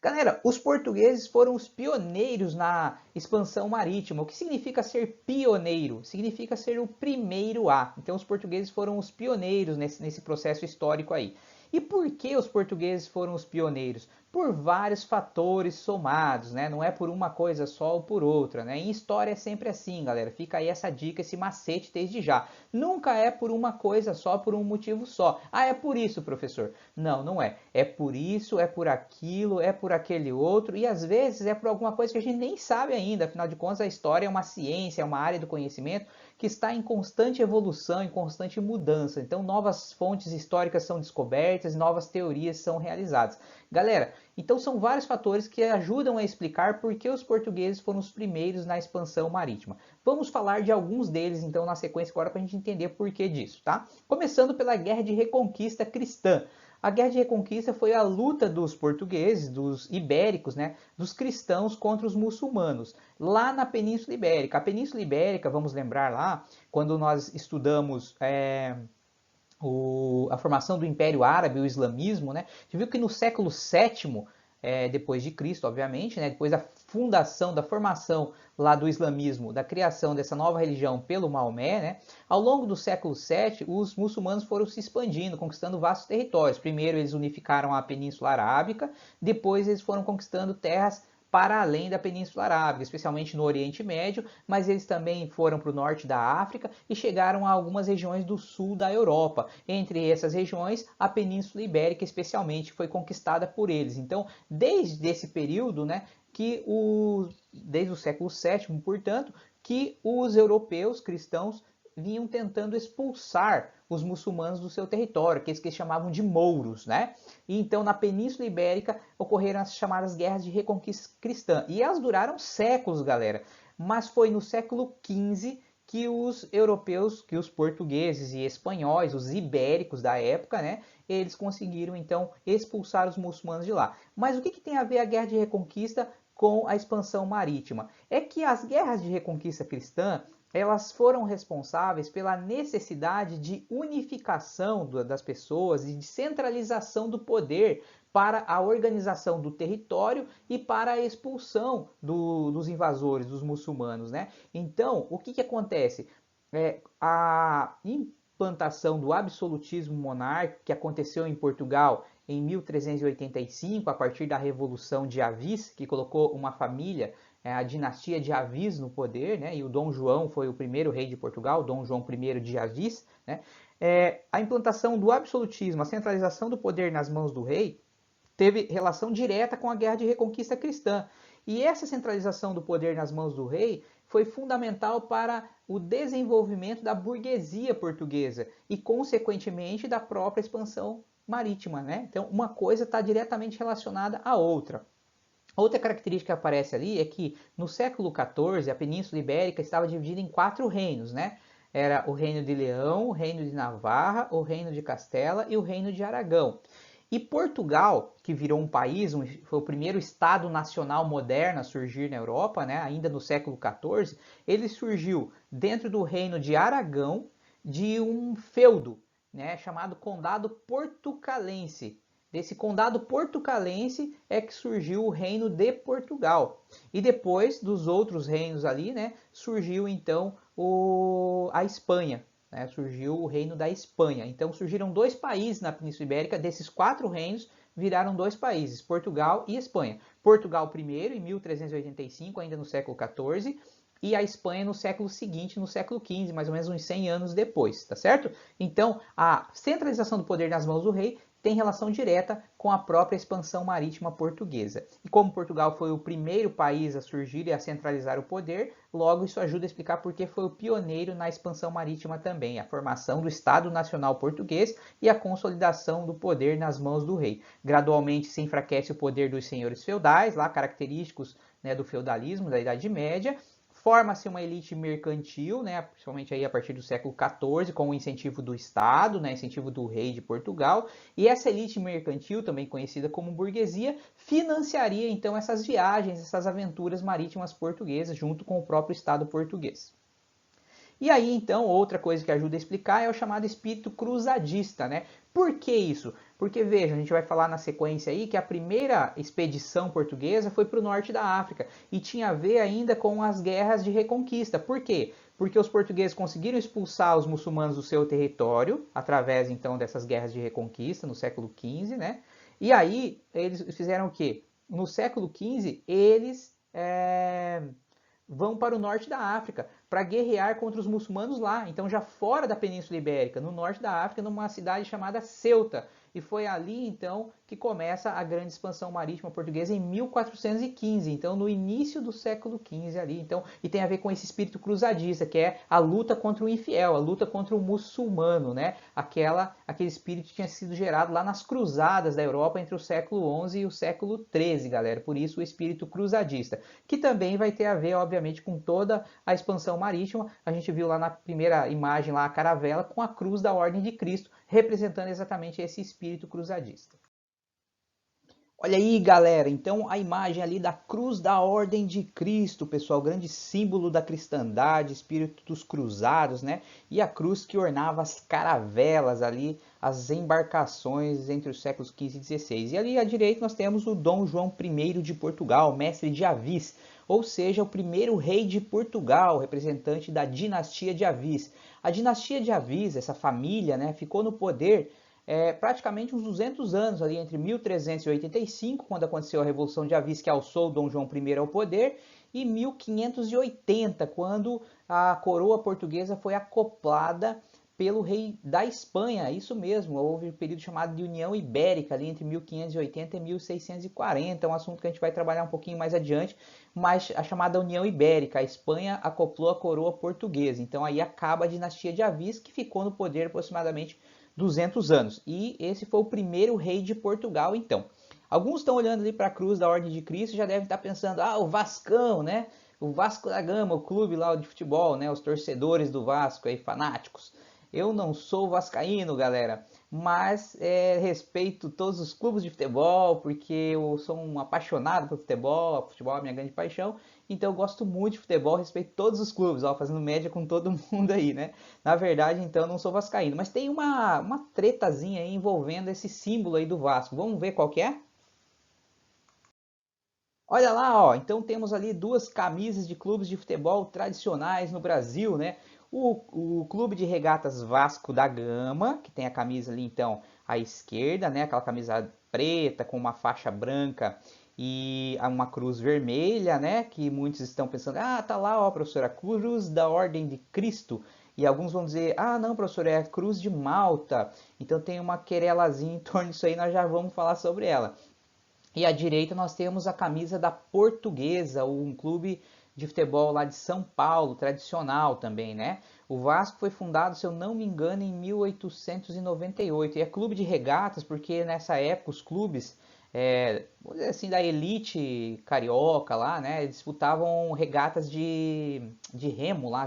Galera, os portugueses foram os pioneiros na expansão marítima. O que significa ser pioneiro? Significa ser o primeiro a. Então, os portugueses foram os pioneiros nesse processo histórico aí. E por que os portugueses foram os pioneiros? Por vários fatores somados, né? Não é por uma coisa só ou por outra, né? Em história é sempre assim, galera. Fica aí essa dica, esse macete desde já. Nunca é por uma coisa só, por um motivo só. Ah, é por isso, professor. Não, não é. É por isso, é por aquilo, é por aquele outro, e às vezes é por alguma coisa que a gente nem sabe ainda. Afinal de contas, a história é uma ciência, é uma área do conhecimento que está em constante evolução, em constante mudança. Então, novas fontes históricas são descobertas, novas teorias são realizadas. Galera, então são vários fatores que ajudam a explicar por que os portugueses foram os primeiros na expansão marítima. Vamos falar de alguns deles, então, na sequência agora para a gente entender por que disso, tá? Começando pela Guerra de Reconquista Cristã. A Guerra de Reconquista foi a luta dos portugueses, dos ibéricos, né, dos cristãos contra os muçulmanos, lá na Península Ibérica. A Península Ibérica, vamos lembrar lá, quando nós estudamos a formação do Império Árabe, o islamismo, né? A gente viu que no século VII, depois de Cristo, obviamente, né? Depois da fundação, da formação lá do islamismo, da criação dessa nova religião pelo Maomé, né? Ao longo do século VII, os muçulmanos foram se expandindo, conquistando vastos territórios. Primeiro eles unificaram a Península Arábica, depois eles foram conquistando terras para além da Península Arábica, especialmente no Oriente Médio, mas eles também foram para o norte da África e chegaram a algumas regiões do sul da Europa. Entre essas regiões, a Península Ibérica especialmente foi conquistada por eles. Então, desde esse período, né, desde o século VII, portanto, que os europeus cristãos vinham tentando expulsar os muçulmanos do seu território, aqueles que eles chamavam de mouros, né? E então na Península Ibérica ocorreram as chamadas guerras de reconquista cristã. E elas duraram séculos, galera. Mas foi no século XV que os europeus, que os portugueses e espanhóis, os ibéricos da época, né? Eles conseguiram então expulsar os muçulmanos de lá. Mas o que tem a ver a guerra de reconquista com a expansão marítima? É que as guerras de reconquista cristã elas foram responsáveis pela necessidade de unificação das pessoas e de centralização do poder para a organização do território e para a expulsão dos invasores, dos muçulmanos, né? Então, o que acontece? A implantação do absolutismo monárquico que aconteceu em Portugal em 1385, a partir da Revolução de Avis, que colocou uma família, a dinastia de Avis no poder, né? E o Dom João foi o primeiro rei de Portugal, Dom João I de Avis, né? A implantação do absolutismo, a centralização do poder nas mãos do rei, teve relação direta com a Guerra de Reconquista Cristã. E essa centralização do poder nas mãos do rei foi fundamental para o desenvolvimento da burguesia portuguesa e, consequentemente, da própria expansão marítima, né? Então, uma coisa está diretamente relacionada à outra. Outra característica que aparece ali é que no século XIV a Península Ibérica estava dividida em 4 reinos, né? Era o Reino de Leão, o Reino de Navarra, o Reino de Castela e o Reino de Aragão. E Portugal, que virou um país, foi o primeiro Estado nacional moderno a surgir na Europa, né? Ainda no século XIV, ele surgiu dentro do Reino de Aragão, de um feudo, né? Chamado Condado Portucalense. Desse condado portucalense é que surgiu o reino de Portugal. E depois dos outros reinos ali, né, surgiu então a Espanha. Né, surgiu o reino da Espanha. Então surgiram 2 países na Península Ibérica, desses 4 reinos viraram 2 países, Portugal e Espanha. Portugal primeiro, em 1385, ainda no século XIV, e a Espanha no século seguinte, no século XV, mais ou menos uns 100 anos depois, tá certo? Então, a centralização do poder nas mãos do rei tem relação direta com a própria expansão marítima portuguesa. E como Portugal foi o primeiro país a surgir e a centralizar o poder, logo isso ajuda a explicar por que foi o pioneiro na expansão marítima também, a formação do Estado Nacional Português e a consolidação do poder nas mãos do rei. Gradualmente se enfraquece o poder dos senhores feudais, lá característicos, né, do feudalismo da Idade Média. Forma-se uma elite mercantil, né, principalmente aí a partir do século XIV, com o incentivo do Estado, né, incentivo do rei de Portugal, e essa elite mercantil, também conhecida como burguesia, financiaria então essas viagens, essas aventuras marítimas portuguesas, junto com o próprio Estado português. E aí, então, outra coisa que ajuda a explicar é o chamado espírito cruzadista, né? Por que isso? Porque, veja, a gente vai falar na sequência aí que a primeira expedição portuguesa foi para o norte da África e tinha a ver ainda com as guerras de reconquista. Por quê? Porque os portugueses conseguiram expulsar os muçulmanos do seu território, através, então, dessas guerras de reconquista, no século XV, né? E aí, eles fizeram o quê? No século XV, eles vão para o norte da África para guerrear contra os muçulmanos lá. Então, já fora da Península Ibérica, no norte da África, numa cidade chamada Ceuta. E foi ali, então, que começa a grande expansão marítima portuguesa em 1415. Então, no início do século XV ali. Então, e tem a ver com esse espírito cruzadista, que é a luta contra o infiel, a luta contra o muçulmano, né? Aquele espírito que tinha sido gerado lá nas cruzadas da Europa entre o século XI e o século XIII, galera. Por isso, o espírito cruzadista, que também vai ter a ver, obviamente, com toda a expansão marítima. A gente viu lá na primeira imagem lá a caravela com a cruz da Ordem de Cristo, representando exatamente esse espírito cruzadista. Olha aí, galera, então a imagem ali da cruz da Ordem de Cristo, pessoal, grande símbolo da cristandade, espírito dos cruzados, né? E a cruz que ornava as caravelas ali, as embarcações entre os séculos XV e XVI. E ali à direita nós temos o Dom João I de Portugal, mestre de Avis, ou seja, o primeiro rei de Portugal, representante da dinastia de Avis. A dinastia de Avis, essa família, né, ficou no poder praticamente uns 200 anos, ali entre 1385, quando aconteceu a Revolução de Avis, que alçou Dom João I ao poder, e 1580, quando a coroa portuguesa foi acoplada pelo rei da Espanha. Isso mesmo, houve um período chamado de União Ibérica, ali entre 1580 e 1640, é um assunto que a gente vai trabalhar um pouquinho mais adiante, mas a chamada União Ibérica, a Espanha acoplou a coroa portuguesa, então aí acaba a dinastia de Avis, que ficou no poder aproximadamente 200 anos. E esse foi o primeiro rei de Portugal, então. Alguns estão olhando ali para a cruz da Ordem de Cristo e já devem estar pensando, ah, o Vascão, né? O Vasco da Gama, o clube lá de futebol, né? Os torcedores do Vasco aí, fanáticos. Eu não sou vascaíno, galera, mas respeito todos os clubes de futebol, porque eu sou um apaixonado por futebol, o futebol é a minha grande paixão, então eu gosto muito de futebol, respeito todos os clubes, ó, fazendo média com todo mundo aí, né? Na verdade, então, eu não sou vascaíno, mas tem uma tretazinha aí envolvendo esse símbolo aí do Vasco. Vamos ver qual que é? Olha lá, ó, então temos ali 2 camisas de clubes de futebol tradicionais no Brasil, né? O Clube de Regatas Vasco da Gama, que tem a camisa ali então à esquerda, né? Aquela camisa preta com uma faixa branca e uma cruz vermelha, né? Que muitos estão pensando, ah, tá lá, ó, professora, Cruz da Ordem de Cristo. E alguns vão dizer, ah, não, professor, é a Cruz de Malta. Então tem uma querelazinha em torno disso aí, nós já vamos falar sobre ela. E à direita nós temos a camisa da Portuguesa, um clube de futebol lá de São Paulo, tradicional também, né? O Vasco foi fundado, se eu não me engano, em 1898. E é clube de regatas, porque nessa época os clubes, vamos dizer assim, da elite carioca lá, né? Disputavam regatas de remo lá,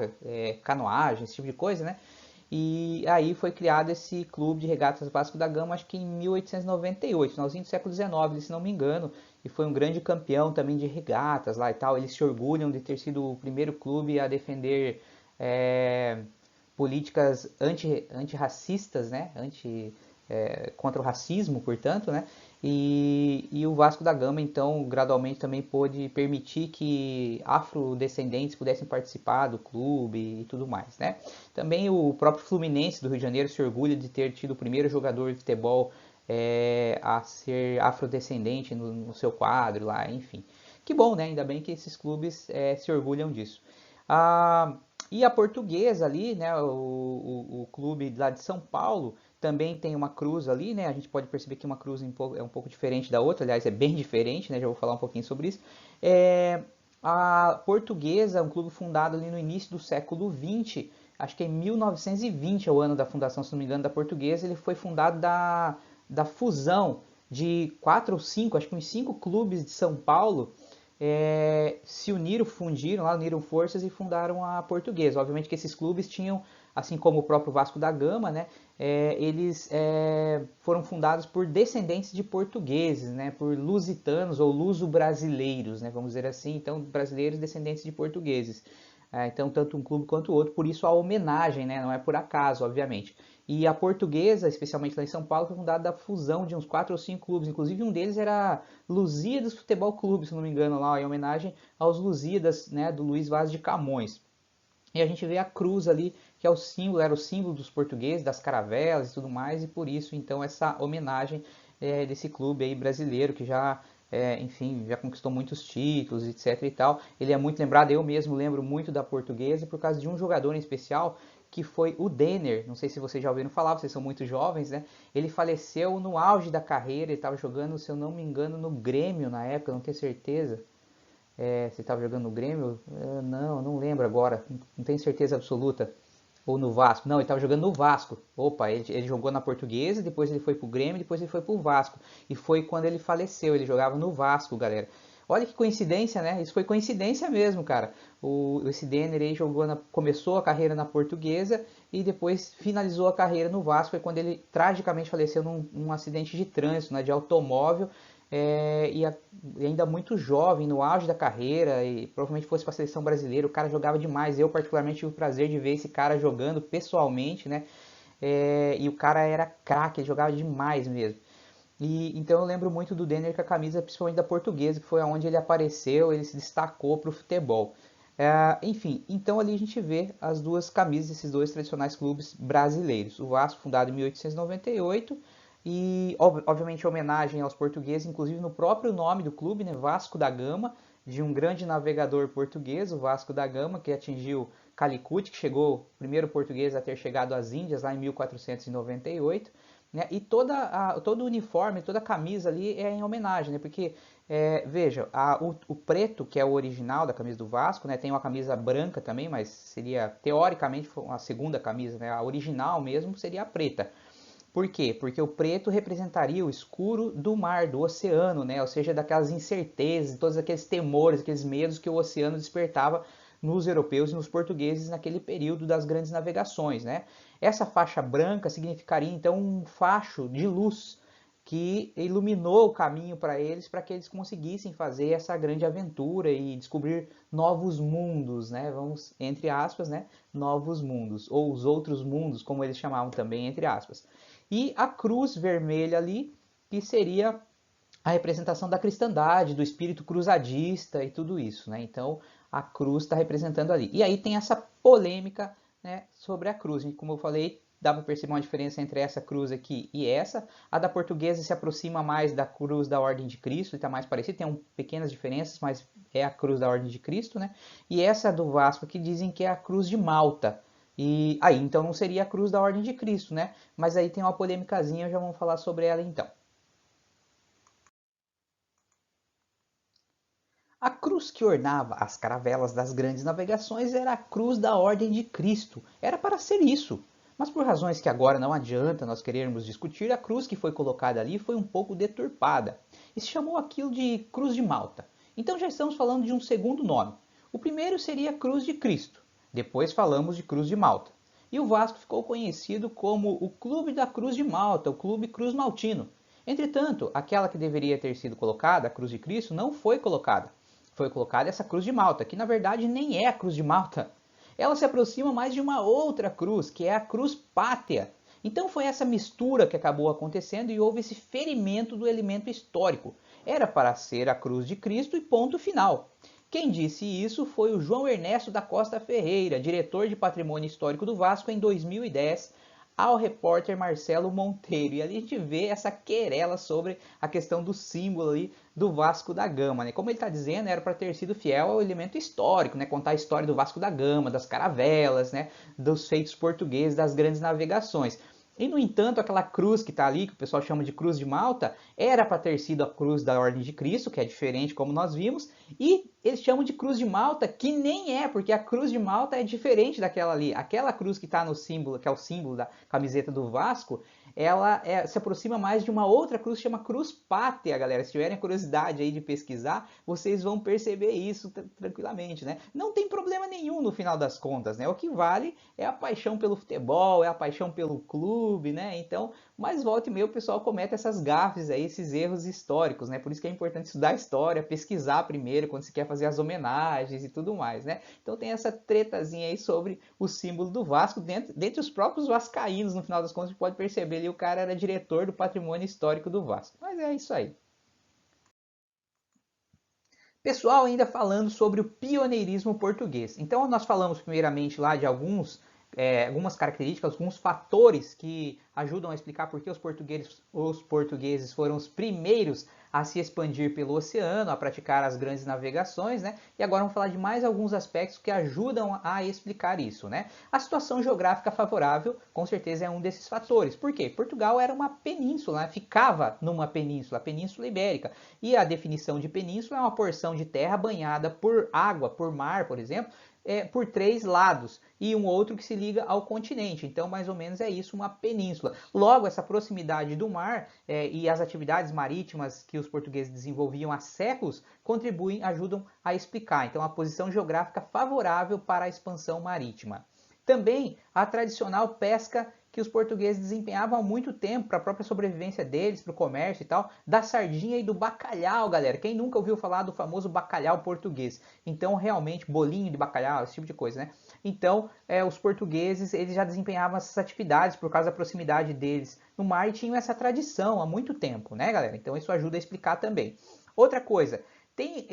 canoagem, esse tipo de coisa, né? E aí foi criado esse clube de regatas Vasco da Gama, acho que em 1898, finalzinho do século XIX, se não me engano, e foi um grande campeão também de regatas lá e tal. Eles se orgulham de ter sido o primeiro clube a defender políticas antirracistas, né? Contra o racismo, portanto, né? E o Vasco da Gama, então, gradualmente também pôde permitir que afrodescendentes pudessem participar do clube e tudo mais, né? Também o próprio Fluminense do Rio de Janeiro se orgulha de ter tido o primeiro jogador de futebol a ser afrodescendente no seu quadro lá, enfim. Que bom, né? Ainda bem que esses clubes se orgulham disso. Ah, e a Portuguesa ali, né? O clube lá de São Paulo também tem uma cruz ali, né? A gente pode perceber que uma cruz é um pouco diferente da outra, aliás, é bem diferente, né? Já vou falar um pouquinho sobre isso. A Portuguesa é um clube fundado ali no início do século XX, acho que é em 1920 é o ano da fundação, se não me engano, da Portuguesa. Ele foi fundado da fusão de quatro ou cinco, acho que uns cinco clubes de São Paulo se uniram, fundiram lá, uniram forças e fundaram a Portuguesa. Obviamente que esses clubes tinham, assim como o próprio Vasco da Gama, né, eles foram fundados por descendentes de portugueses, né, por lusitanos ou luso-brasileiros, né, vamos dizer assim, então brasileiros descendentes de portugueses. Então, tanto um clube quanto o outro, por isso a homenagem, né? Não é por acaso, obviamente. E a Portuguesa, especialmente lá em São Paulo, foi fundada da fusão de uns 4 ou 5 clubes. Inclusive, um deles era Lusíadas Futebol Clube, se não me engano, lá, em homenagem aos Lusíadas, né? Do Luiz Vaz de Camões. E a gente vê a cruz ali, que é o símbolo, era o símbolo dos portugueses, das caravelas e tudo mais, e por isso, então, essa homenagem desse clube aí brasileiro, que já, enfim, já conquistou muitos títulos, etc e tal. Ele é muito lembrado, eu mesmo lembro muito da Portuguesa, por causa de um jogador em especial, que foi o Denner. Não sei se vocês já ouviram falar, vocês são muito jovens, né? Ele faleceu no auge da carreira, ele estava jogando, se eu não me engano, no Grêmio na época, não tenho certeza. Você estava jogando no Grêmio? Não lembro agora, não tenho certeza absoluta. Ou no Vasco? Não, ele estava jogando no Vasco. Opa, ele jogou na Portuguesa, depois ele foi pro Grêmio, depois ele foi pro Vasco. E foi quando ele faleceu, ele jogava no Vasco, galera. Olha que coincidência, né? Isso foi coincidência mesmo, cara. Esse Denner aí começou a carreira na Portuguesa e depois finalizou a carreira no Vasco. Foi quando ele tragicamente faleceu num acidente de trânsito, né, de automóvel. E ainda muito jovem, no auge da carreira, e provavelmente fosse para a seleção brasileira. O cara jogava demais. Eu, particularmente, tive o prazer de ver esse cara jogando pessoalmente, né? E o cara era craque, ele jogava demais mesmo. Então eu lembro muito do Denner com a camisa, principalmente da Portuguesa, que foi onde ele apareceu, ele se destacou para o futebol. Enfim, então ali a gente vê as duas camisas desses dois tradicionais clubes brasileiros. O Vasco, fundado em 1898, e obviamente em homenagem aos portugueses, inclusive no próprio nome do clube, né, Vasco da Gama, de um grande navegador português, o Vasco da Gama, que atingiu Calicut, que chegou o primeiro português a ter chegado às Índias lá em 1498. Né? E todo o uniforme, toda a camisa ali é em homenagem, né? Porque, veja, o preto, que é o original da camisa do Vasco, né? Tem uma camisa branca também, mas seria, teoricamente, uma segunda camisa, né? A original mesmo seria a preta. Por quê? Porque o preto representaria o escuro do mar, do oceano, né? Ou seja, daquelas incertezas, todos aqueles temores, aqueles medos que o oceano despertava nos europeus e nos portugueses naquele período das grandes navegações, né? Essa faixa branca significaria então um facho de luz que iluminou o caminho para que eles conseguissem fazer essa grande aventura e descobrir novos mundos, né? Vamos, entre aspas, né? Novos mundos, ou os outros mundos, como eles chamavam também, entre aspas. E a cruz vermelha ali, que seria a representação da cristandade, do espírito cruzadista e tudo isso, né? Então a cruz está representando ali. E aí tem essa polêmica, né, sobre a cruz. E como eu falei, dá para perceber uma diferença entre essa cruz aqui e essa. A da portuguesa se aproxima mais da cruz da Ordem de Cristo, e está mais parecida, tem pequenas diferenças, mas é a cruz da Ordem de Cristo, né? E essa do Vasco que dizem que é a cruz de Malta. E aí, então não seria a cruz da Ordem de Cristo, né? Mas aí tem uma polêmicazinha, já vamos falar sobre ela então. A cruz que ornava as caravelas das grandes navegações era a cruz da Ordem de Cristo. Era para ser isso. Mas por razões que agora não adianta nós querermos discutir, a cruz que foi colocada ali foi um pouco deturpada. E se chamou aquilo de Cruz de Malta. Então já estamos falando de um segundo nome. O primeiro seria Cruz de Cristo. Depois falamos de Cruz de Malta. E o Vasco ficou conhecido como o Clube da Cruz de Malta, o Clube Cruz Maltino. Entretanto, aquela que deveria ter sido colocada, a Cruz de Cristo, não foi colocada. Foi colocada essa Cruz de Malta, que na verdade nem é a Cruz de Malta. Ela se aproxima mais de uma outra cruz, que é a Cruz Pátria. Então foi essa mistura que acabou acontecendo e houve esse ferimento do elemento histórico. Era para ser a Cruz de Cristo e ponto final. Quem disse isso foi o João Ernesto da Costa Ferreira, diretor de Patrimônio Histórico do Vasco em 2010, ao repórter Marcelo Monteiro. E ali a gente vê essa querela sobre a questão do símbolo ali do Vasco da Gama, né? Como ele está dizendo, era para ter sido fiel ao elemento histórico, né? Contar a história do Vasco da Gama, das caravelas, né? Dos feitos portugueses, das grandes navegações. E, no entanto, aquela cruz que está ali, que o pessoal chama de Cruz de Malta, era para ter sido a cruz da Ordem de Cristo, que é diferente, como nós vimos, e eles chamam de Cruz de Malta, que nem é, porque a Cruz de Malta é diferente daquela ali. Aquela cruz que está no símbolo, que é o símbolo da camiseta do Vasco, ela se aproxima mais de uma outra cruz, que chama Cruz Pátria, galera. Se tiverem curiosidade aí de pesquisar, vocês vão perceber isso tranquilamente, né? Não tem problema nenhum no final das contas, né? O que vale é a paixão pelo futebol, é a paixão pelo clube, né? Então, mas volta e meia o pessoal comete essas gafes aí, esses erros históricos, né? Por isso que é importante estudar história, pesquisar primeiro quando se quer fazer as homenagens e tudo mais, né? Então tem essa tretazinha aí sobre o símbolo do Vasco, dentre os próprios vascaínos, no final das contas, a gente pode perceber ali, o cara era diretor do patrimônio histórico do Vasco. Mas é isso aí. Pessoal, ainda falando sobre o pioneirismo português. Então, nós falamos primeiramente lá de algumas características, alguns fatores que ajudam a explicar por que os portugueses foram os primeiros a se expandir pelo oceano, a praticar as grandes navegações, né? E agora vamos falar de mais alguns aspectos que ajudam a explicar isso, né? A situação geográfica favorável, com certeza, é um desses fatores. Por quê? Portugal era uma península, né? Ficava numa península, a Península Ibérica. E a definição de península é uma porção de terra banhada por água, por mar, por exemplo, por três lados e um outro que se liga ao continente. Então, mais ou menos é isso, uma península. Logo, essa proximidade do mar e as atividades marítimas que os portugueses desenvolviam há séculos contribuem, ajudam a explicar. Então, a posição geográfica favorável para a expansão marítima. Também a tradicional pesca que os portugueses desempenhavam há muito tempo para a própria sobrevivência deles, para o comércio e tal, da sardinha e do bacalhau, galera. Quem nunca ouviu falar do famoso bacalhau português? Então, realmente, bolinho de bacalhau, esse tipo de coisa, né? Então, os portugueses, eles já desempenhavam essas atividades por causa da proximidade deles no mar e tinham essa tradição há muito tempo, né, galera? Então, isso ajuda a explicar também. Outra coisa, tem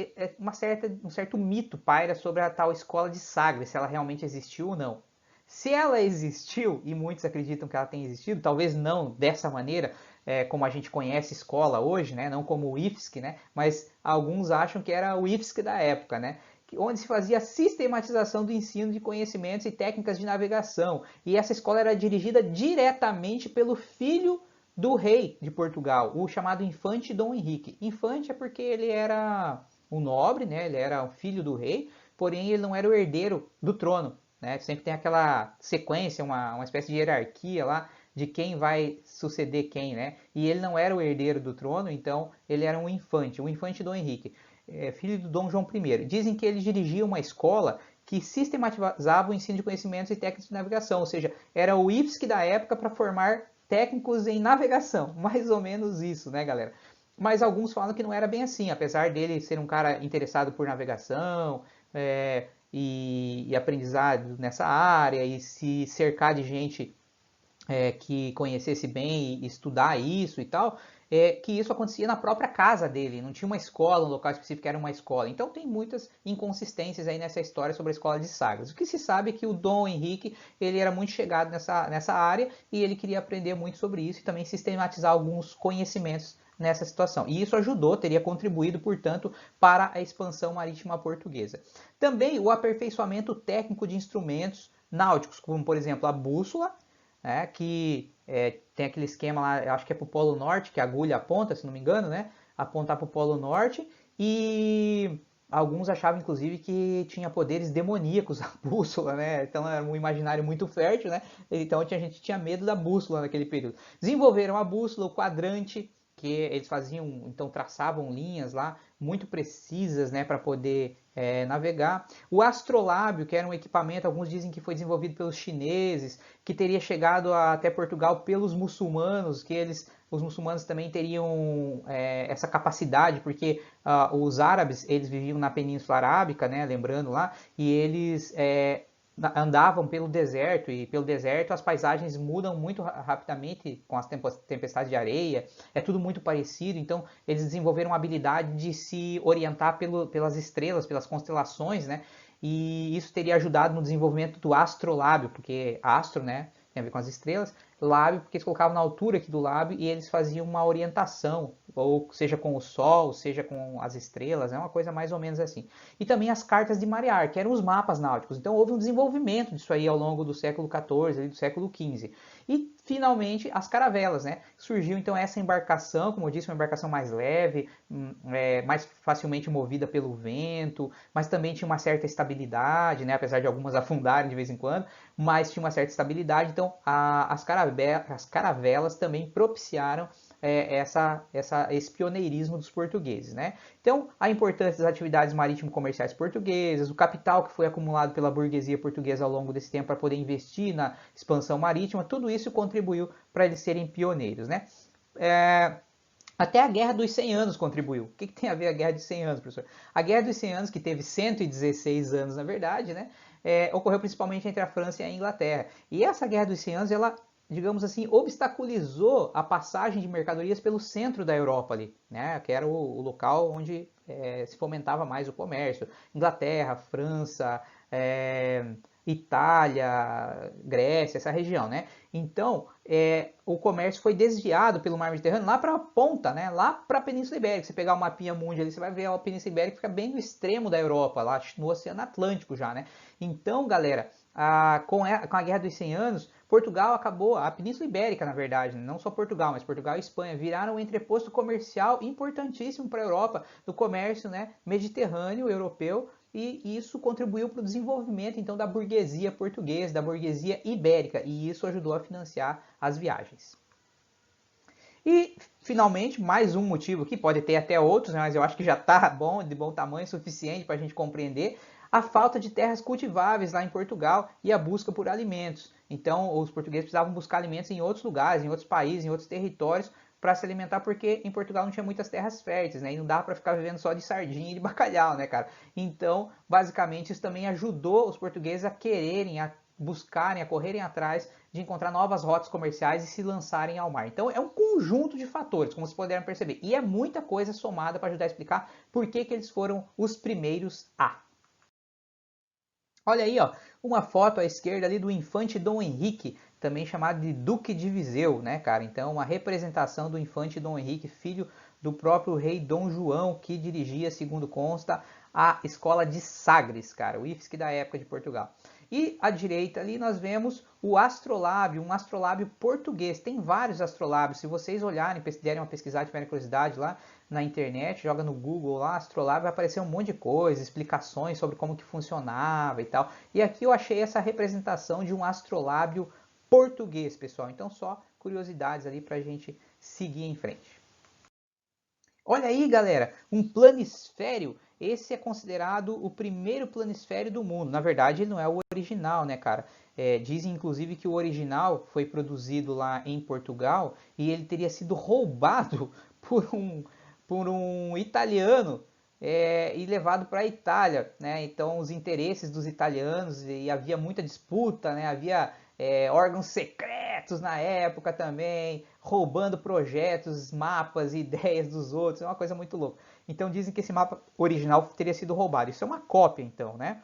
um certo mito paira sobre a tal escola de Sagres, se ela realmente existiu ou não. Se ela existiu, e muitos acreditam que ela tenha existido, talvez não dessa maneira, como a gente conhece escola hoje, né? Não como o IFSC, né? Mas alguns acham que era o IFSC da época, né? Onde se fazia a sistematização do ensino de conhecimentos e técnicas de navegação. E essa escola era dirigida diretamente pelo filho do rei de Portugal, o chamado Infante Dom Henrique. Infante é porque ele era um nobre, né? Ele era o filho do rei, porém ele não era o herdeiro do trono. Né? Sempre tem aquela sequência, uma espécie de hierarquia lá de quem vai suceder quem, né? E ele não era o herdeiro do trono, então ele era um infante, o infante Dom Henrique, filho do Dom João I. Dizem que ele dirigia uma escola que sistematizava o ensino de conhecimentos e técnicas de navegação, ou seja, era o IFSC da época para formar técnicos em navegação, mais ou menos isso, né, galera? Mas alguns falam que não era bem assim, apesar dele ser um cara interessado por navegação, e aprendizado nessa área e se cercar de gente que conhecesse bem e estudar isso e tal, que isso acontecia na própria casa dele, não tinha uma escola, um local específico, era uma escola. Então tem muitas inconsistências aí nessa história sobre a escola de Sagres. O que se sabe é que o Dom Henrique, ele era muito chegado nessa área e ele queria aprender muito sobre isso e também sistematizar alguns conhecimentos nessa situação. E isso ajudou, teria contribuído, portanto, para a expansão marítima portuguesa. Também o aperfeiçoamento técnico de instrumentos náuticos, como por exemplo a bússola, que tem aquele esquema lá, eu acho que é para o Polo Norte, que a agulha aponta, se não me engano, né? Apontar para o Polo Norte. E alguns achavam, inclusive, que tinha poderes demoníacos a bússola, né? Então era um imaginário muito fértil, né? Então a gente tinha medo da bússola naquele período. Desenvolveram a bússola, o quadrante, que eles faziam, então traçavam linhas lá muito precisas, né, para poder navegar. O astrolábio, que era um equipamento, alguns dizem que foi desenvolvido pelos chineses, que teria chegado até Portugal pelos muçulmanos, que os muçulmanos também teriam essa capacidade, porque os árabes, eles viviam na Península Arábica, né, lembrando lá, e eles andavam pelo deserto, e pelo deserto as paisagens mudam muito rapidamente com as tempestades de areia, é tudo muito parecido, então eles desenvolveram uma habilidade de se orientar pelas estrelas, pelas constelações, né? E isso teria ajudado no desenvolvimento do astrolábio, porque astro, né, tem a ver com as estrelas, lábio, porque eles colocavam na altura aqui do lábio e eles faziam uma orientação, ou seja com o sol, seja com as estrelas, é uma coisa mais ou menos assim. E também as cartas de marear, que eram os mapas náuticos. Então houve um desenvolvimento disso aí ao longo do século XIV e do século XV. E finalmente as caravelas, né? Surgiu então essa embarcação, como eu disse, uma embarcação mais leve, mais facilmente movida pelo vento, mas também tinha uma certa estabilidade, né? Apesar de algumas afundarem de vez em quando, mas tinha uma certa estabilidade. Então as caravelas também propiciaram esse pioneirismo dos portugueses, né? Então, a importância das atividades marítimo-comerciais portuguesas, o capital que foi acumulado pela burguesia portuguesa ao longo desse tempo para poder investir na expansão marítima, tudo isso contribuiu para eles serem pioneiros, né? Até a Guerra dos 100 Anos contribuiu. O que tem a ver a Guerra dos 100 Anos, professor? A Guerra dos 100 Anos, que teve 116 anos, na verdade, né? Ocorreu principalmente entre a França e a Inglaterra. E essa Guerra dos 100 Anos, ela, digamos assim, obstaculizou a passagem de mercadorias pelo centro da Europa ali, né? Que era o local onde se fomentava mais o comércio. Inglaterra, França, Itália, Grécia, essa região, né? Então, o comércio foi desviado pelo mar Mediterrâneo lá para a ponta, né? Lá para a Península Ibérica. Você pegar o mapinha mundi ali, você vai ver a Península Ibérica fica bem no extremo da Europa, lá no Oceano Atlântico já, né? Então, galera, com a Guerra dos 100 Anos, Portugal acabou, a Península Ibérica, na verdade, não só Portugal, mas Portugal e Espanha, viraram um entreposto comercial importantíssimo para a Europa, do comércio, né, mediterrâneo, europeu, e isso contribuiu para o desenvolvimento então da burguesia portuguesa, da burguesia ibérica, e isso ajudou a financiar as viagens. E, finalmente, mais um motivo que pode ter até outros, né, mas eu acho que já está bom, de bom tamanho, suficiente para a gente compreender, a falta de terras cultiváveis lá em Portugal e a busca por alimentos. Então, os portugueses precisavam buscar alimentos em outros lugares, em outros países, em outros territórios, para se alimentar, porque em Portugal não tinha muitas terras férteis, né? E não dá para ficar vivendo só de sardinha e de bacalhau, né, cara? Então, basicamente, isso também ajudou os portugueses a quererem, a buscarem, a correrem atrás de encontrar novas rotas comerciais e se lançarem ao mar. Então, é um conjunto de fatores, como vocês puderam perceber. E é muita coisa somada para ajudar a explicar por que eles foram os primeiros a. Olha aí, ó, uma foto à esquerda ali do infante Dom Henrique, também chamado de Duque de Viseu, né, cara? Então, uma representação do infante Dom Henrique, filho do próprio rei Dom João, que dirigia, segundo consta, a escola de Sagres, cara, o IFSC da época de Portugal. E à direita ali nós vemos o astrolábio, um astrolábio português. Tem vários astrolábios. Se vocês olharem, derem uma pesquisada, tiverem curiosidade lá na internet, joga no Google lá, astrolábio, vai aparecer um monte de coisa, explicações sobre como que funcionava e tal. E aqui eu achei essa representação de um astrolábio português, pessoal. Então só curiosidades ali para a gente seguir em frente. Olha aí, galera, um planisfério. Esse é considerado o primeiro planisfério do mundo. Na verdade, ele não é o original, né, cara? Dizem, inclusive, que o original foi produzido lá em Portugal e ele teria sido roubado por um italiano e levado para a Itália, né? Então, os interesses dos italianos, e havia muita disputa, né? Havia órgãos secretos na época também, roubando projetos, mapas, ideias dos outros, é uma coisa muito louca. Então dizem que esse mapa original teria sido roubado. Isso é uma cópia, então, né?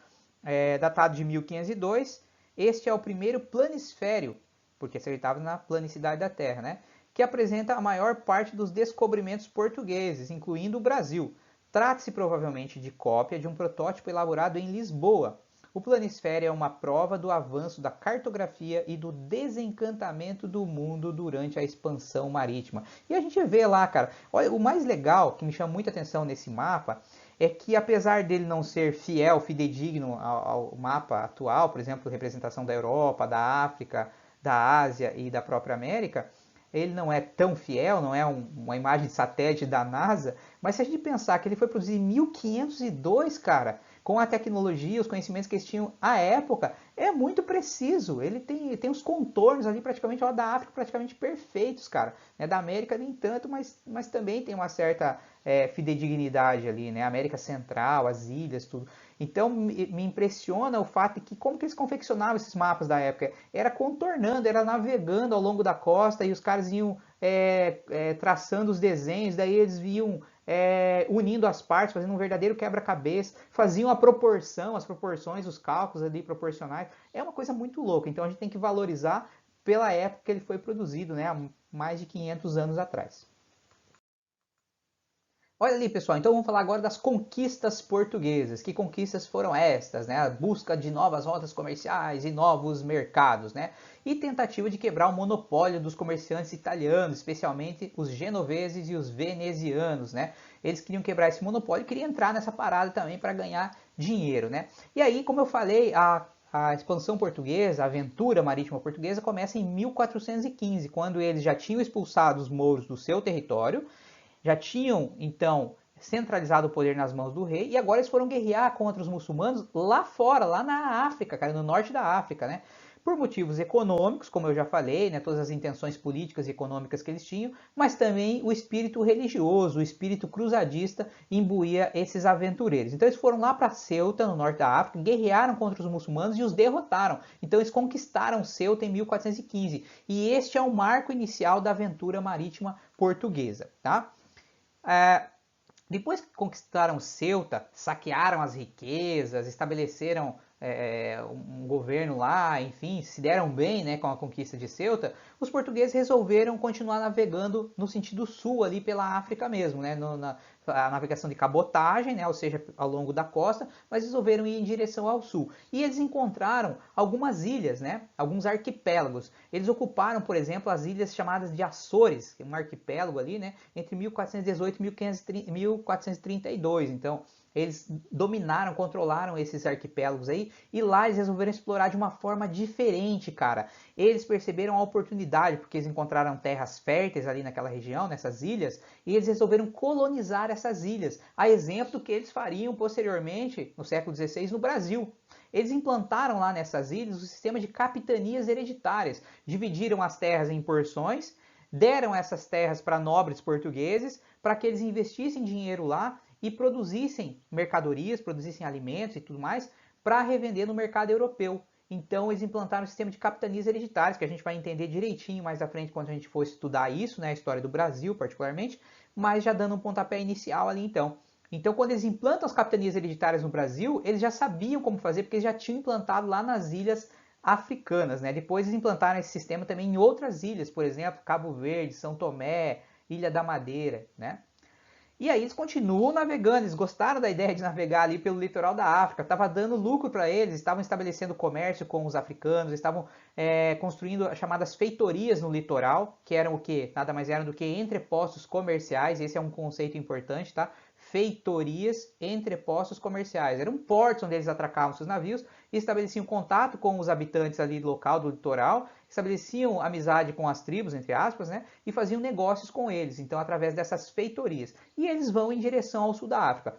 Datado de 1502. Este é o primeiro planisfério, porque ele estava na planicidade da Terra, né? Que apresenta a maior parte dos descobrimentos portugueses, incluindo o Brasil. Trata-se provavelmente de cópia de um protótipo elaborado em Lisboa. O planisfério é uma prova do avanço da cartografia e do desencantamento do mundo durante a expansão marítima. E a gente vê lá, cara, olha, o mais legal que me chama muita atenção nesse mapa é que apesar dele não ser fiel, fidedigno ao mapa atual, por exemplo, representação da Europa, da África, da Ásia e da própria América, ele não é tão fiel, não é uma imagem de satélite da NASA, mas se a gente pensar que ele foi produzido em 1502, cara, com a tecnologia, os conhecimentos que eles tinham à época, é muito preciso. Ele tem os contornos ali praticamente, ó, da África praticamente perfeitos, cara. Da América nem tanto, mas também tem uma certa fidedignidade ali, né? América Central, as ilhas, tudo. Então me impressiona o fato de que como que eles confeccionavam esses mapas da época. Era contornando, era navegando ao longo da costa e os caras iam traçando os desenhos, daí eles viam unindo as partes, fazendo um verdadeiro quebra-cabeça, faziam a proporção, as proporções, os cálculos ali proporcionais. É uma coisa muito louca, então a gente tem que valorizar pela época que ele foi produzido, né, há mais de 500 anos atrás. Olha ali, pessoal, então vamos falar agora das conquistas portuguesas. Que conquistas foram estas, né? A busca de novas rotas comerciais e novos mercados, né? E tentativa de quebrar o monopólio dos comerciantes italianos, especialmente os genoveses e os venezianos, né? Eles queriam quebrar esse monopólio e queriam entrar nessa parada também para ganhar dinheiro, né? E aí, como eu falei, a expansão portuguesa, a aventura marítima portuguesa começa em 1415, quando eles já tinham expulsado os mouros do seu território, já tinham então centralizado o poder nas mãos do rei e agora eles foram guerrear contra os muçulmanos lá fora, lá na África, cara, no norte da África, né? Por motivos econômicos, como eu já falei, né, todas as intenções políticas e econômicas que eles tinham, mas também o espírito religioso, o espírito cruzadista imbuía esses aventureiros. Então eles foram lá para Ceuta, no norte da África, guerrearam contra os muçulmanos e os derrotaram. Então eles conquistaram Ceuta em 1415. E este é o marco inicial da aventura marítima portuguesa, tá? É, Depois que conquistaram Ceuta, saquearam as riquezas, estabeleceram um governo lá, enfim, se deram bem, né, com a conquista de Ceuta, os portugueses resolveram continuar navegando no sentido sul, ali pela África mesmo, né, a navegação de cabotagem, né, ou seja, ao longo da costa, mas resolveram ir em direção ao sul. E eles encontraram algumas ilhas, né, alguns arquipélagos. Eles ocuparam, por exemplo, as ilhas chamadas de Açores, que é um arquipélago ali, né, entre 1418 e 1432. Então, eles dominaram, controlaram esses arquipélagos aí e lá eles resolveram explorar de uma forma diferente, cara. Eles perceberam a oportunidade porque eles encontraram terras férteis ali naquela região, nessas ilhas, e eles resolveram colonizar essas ilhas, a exemplo do que eles fariam posteriormente, no século XVI, no Brasil. Eles implantaram lá nessas ilhas o sistema de capitanias hereditárias, dividiram as terras em porções, deram essas terras para nobres portugueses, para que eles investissem dinheiro lá e produzissem mercadorias, produzissem alimentos e tudo mais para revender no mercado europeu. Então eles implantaram um sistema de capitanias hereditárias, que a gente vai entender direitinho mais à frente quando a gente for estudar isso, né, a história do Brasil particularmente, mas já dando um pontapé inicial ali então. Então quando eles implantam as capitanias hereditárias no Brasil, eles já sabiam como fazer, porque eles já tinham implantado lá nas ilhas africanas, né? Depois eles implantaram esse sistema também em outras ilhas, por exemplo, Cabo Verde, São Tomé, Ilha da Madeira, né? E aí eles continuam navegando, eles gostaram da ideia de navegar ali pelo litoral da África, estava dando lucro para eles, estavam estabelecendo comércio com os africanos, estavam construindo as chamadas feitorias no litoral, que eram o quê? Nada mais eram do que entrepostos comerciais, esse é um conceito importante, tá? Feitorias, entrepostos comerciais. Eram portos onde eles atracavam seus navios e estabeleciam contato com os habitantes ali local do litoral, estabeleciam amizade com as tribos, entre aspas, né? E faziam negócios com eles, então através dessas feitorias. E eles vão em direção ao sul da África.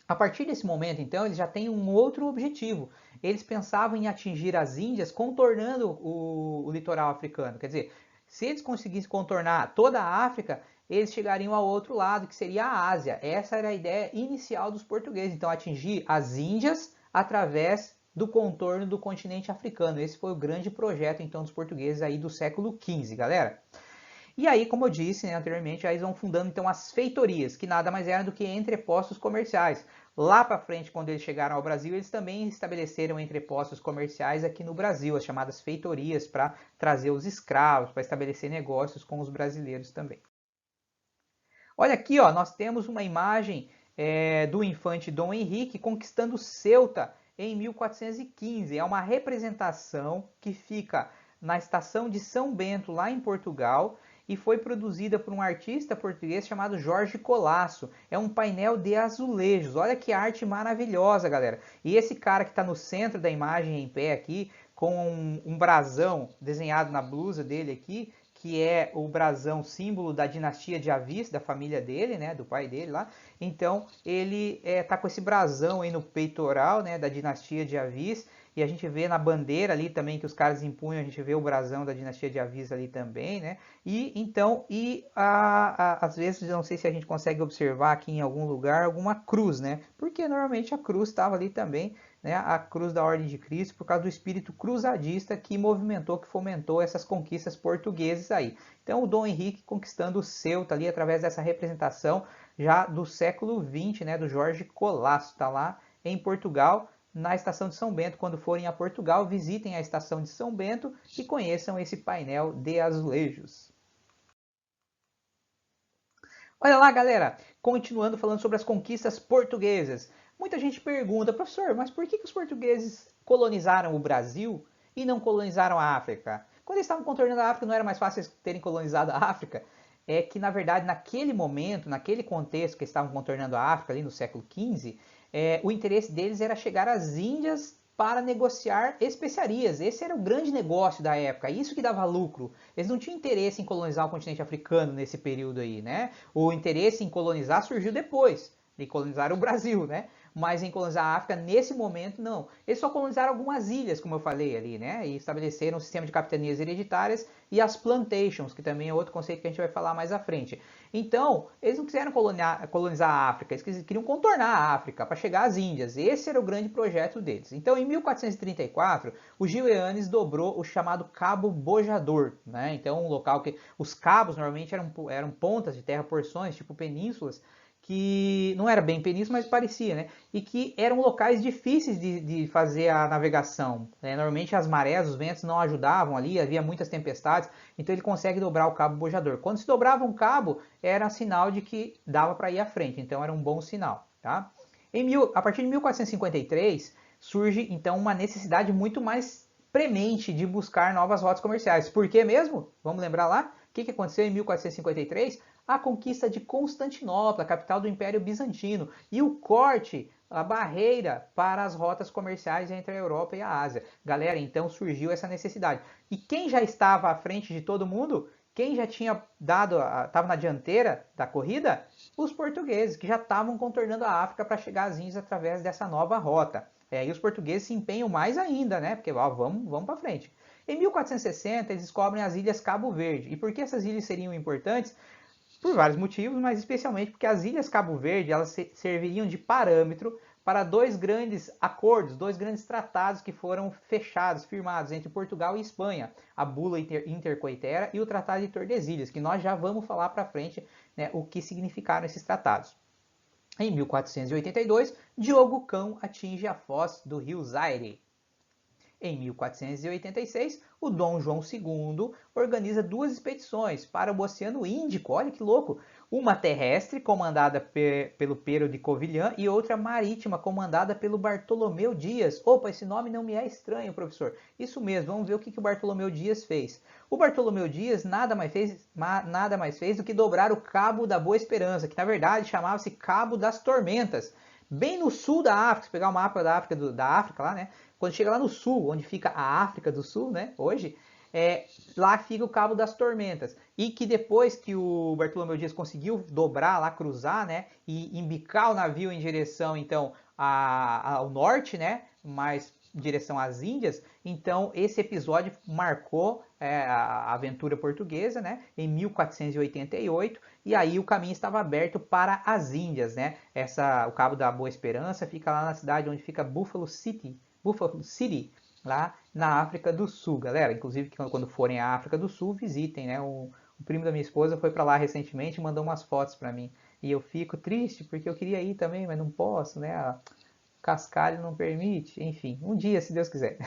A partir desse momento, então, eles já têm um outro objetivo. Eles pensavam em atingir as Índias contornando o litoral africano. Quer dizer, se eles conseguissem contornar toda a África, eles chegariam ao outro lado, que seria a Ásia. Essa era a ideia inicial dos portugueses. Então, atingir as Índias através do contorno do continente africano. Esse foi o grande projeto, então, dos portugueses aí do século XV, galera. E aí, como eu disse, né, anteriormente, aí eles vão fundando então as feitorias, que nada mais eram do que entrepostos comerciais. Lá para frente, quando eles chegaram ao Brasil, eles também estabeleceram entrepostos comerciais aqui no Brasil, as chamadas feitorias, para trazer os escravos, para estabelecer negócios com os brasileiros também. Olha aqui, ó, nós temos uma imagem do infante Dom Henrique conquistando Ceuta em 1415. É uma representação que fica na estação de São Bento, lá em Portugal, e foi produzida por um artista português chamado Jorge Colasso. É um painel de azulejos. Olha que arte maravilhosa, galera. E esse cara que está no centro da imagem em pé aqui, com um brasão desenhado na blusa dele aqui, que é o brasão símbolo da dinastia de Avis, da família dele, né, do pai dele lá. Então ele tá com esse brasão aí no peitoral, né, da dinastia de Avis, e a gente vê na bandeira ali também que os caras empunham, a gente vê o brasão da dinastia de Avis ali também, né? E então, às vezes, eu não sei se a gente consegue observar aqui em algum lugar alguma cruz, né? Porque normalmente a cruz estava ali também, né, a cruz da Ordem de Cristo, por causa do espírito cruzadista que movimentou, que fomentou essas conquistas portuguesas aí. Então o Dom Henrique conquistando o Ceuta ali através dessa representação já do século XX, né, do Jorge Colasso, está lá em Portugal, na estação de São Bento. Quando forem a Portugal, visitem a estação de São Bento e conheçam esse painel de azulejos. Olha lá, galera, continuando falando sobre as conquistas portuguesas. Muita gente pergunta, professor, mas por que os portugueses colonizaram o Brasil e não colonizaram a África? Quando eles estavam contornando a África, não era mais fácil eles terem colonizado a África? É que, na verdade, naquele momento, naquele contexto que eles estavam contornando a África, ali no século XV, o interesse deles era chegar às Índias para negociar especiarias. Esse era o grande negócio da época, isso que dava lucro. Eles não tinham interesse em colonizar o continente africano nesse período aí, né? O interesse em colonizar surgiu depois de colonizar o Brasil, né? Mas em colonizar a África, nesse momento, não. Eles só colonizaram algumas ilhas, como eu falei ali, né? E estabeleceram um sistema de capitanias hereditárias e as plantations, que também é outro conceito que a gente vai falar mais à frente. Então, eles não quiseram colonizar a África, eles queriam contornar a África para chegar às Índias. Esse era o grande projeto deles. Então, em 1434, o Gil Eanes dobrou o chamado Cabo Bojador, né? Então, um local que os cabos normalmente eram pontas de terra, porções, tipo penínsulas, que não era bem península, mas parecia, né? E que eram locais difíceis de fazer a navegação, né? Normalmente as marés, os ventos não ajudavam ali, havia muitas tempestades, então ele consegue dobrar o cabo bojador. Quando se dobrava um cabo, era sinal de que dava para ir à frente, então era um bom sinal, tá? A partir de 1453, surge então uma necessidade muito mais premente de buscar novas rotas comerciais. Por que mesmo? Vamos lembrar lá? O que aconteceu em 1453? A conquista de Constantinopla, capital do Império Bizantino, e o corte, a barreira para as rotas comerciais entre a Europa e a Ásia. Galera, então surgiu essa necessidade. E quem já estava à frente de todo mundo? Quem já tinha estava na dianteira da corrida? Os portugueses, que já estavam contornando a África para chegar às Índias através dessa nova rota. E os portugueses se empenham mais ainda, né? Porque vamos para frente. Em 1460, eles descobrem as Ilhas Cabo Verde. E por que essas ilhas seriam importantes? Por vários motivos, mas especialmente porque as Ilhas Cabo Verde elas serviriam de parâmetro para dois grandes acordos, dois grandes tratados que foram fechados, firmados entre Portugal e Espanha, a Bula Intercoetera e o Tratado de Tordesilhas, que nós já vamos falar para frente, né, o que significaram esses tratados. Em 1482, Diogo Cão atinge a foz do rio Zaire. Em 1486, o Dom João II organiza duas expedições para o Oceano Índico, olha que louco! Uma terrestre, comandada pelo Pero de Covilhã, e outra marítima, comandada pelo Bartolomeu Dias. Opa, esse nome não me é estranho, professor. Isso mesmo, vamos ver o que o Bartolomeu Dias fez. O Bartolomeu Dias nada mais fez do que dobrar o Cabo da Boa Esperança, que na verdade chamava-se Cabo das Tormentas. Bem no sul da África, se pegar o mapa da África lá, né? Quando chega lá no sul, onde fica a África do Sul, né? Hoje, lá fica o Cabo das Tormentas. E que depois que o Bartolomeu Dias conseguiu dobrar lá, cruzar, né? E embicar o navio em direção, então, ao norte, né? Mas em direção às Índias. Então, esse episódio marcou a aventura portuguesa, né? Em 1488. E aí o caminho estava aberto para as Índias, né? O Cabo da Boa Esperança fica lá na cidade onde fica Buffalo City, lá na África do Sul, galera. Inclusive, quando forem à África do Sul, visitem, né? O primo da minha esposa foi para lá recentemente e mandou umas fotos para mim. E eu fico triste porque eu queria ir também, mas não posso, né? A cascalho não permite. Enfim, um dia, se Deus quiser.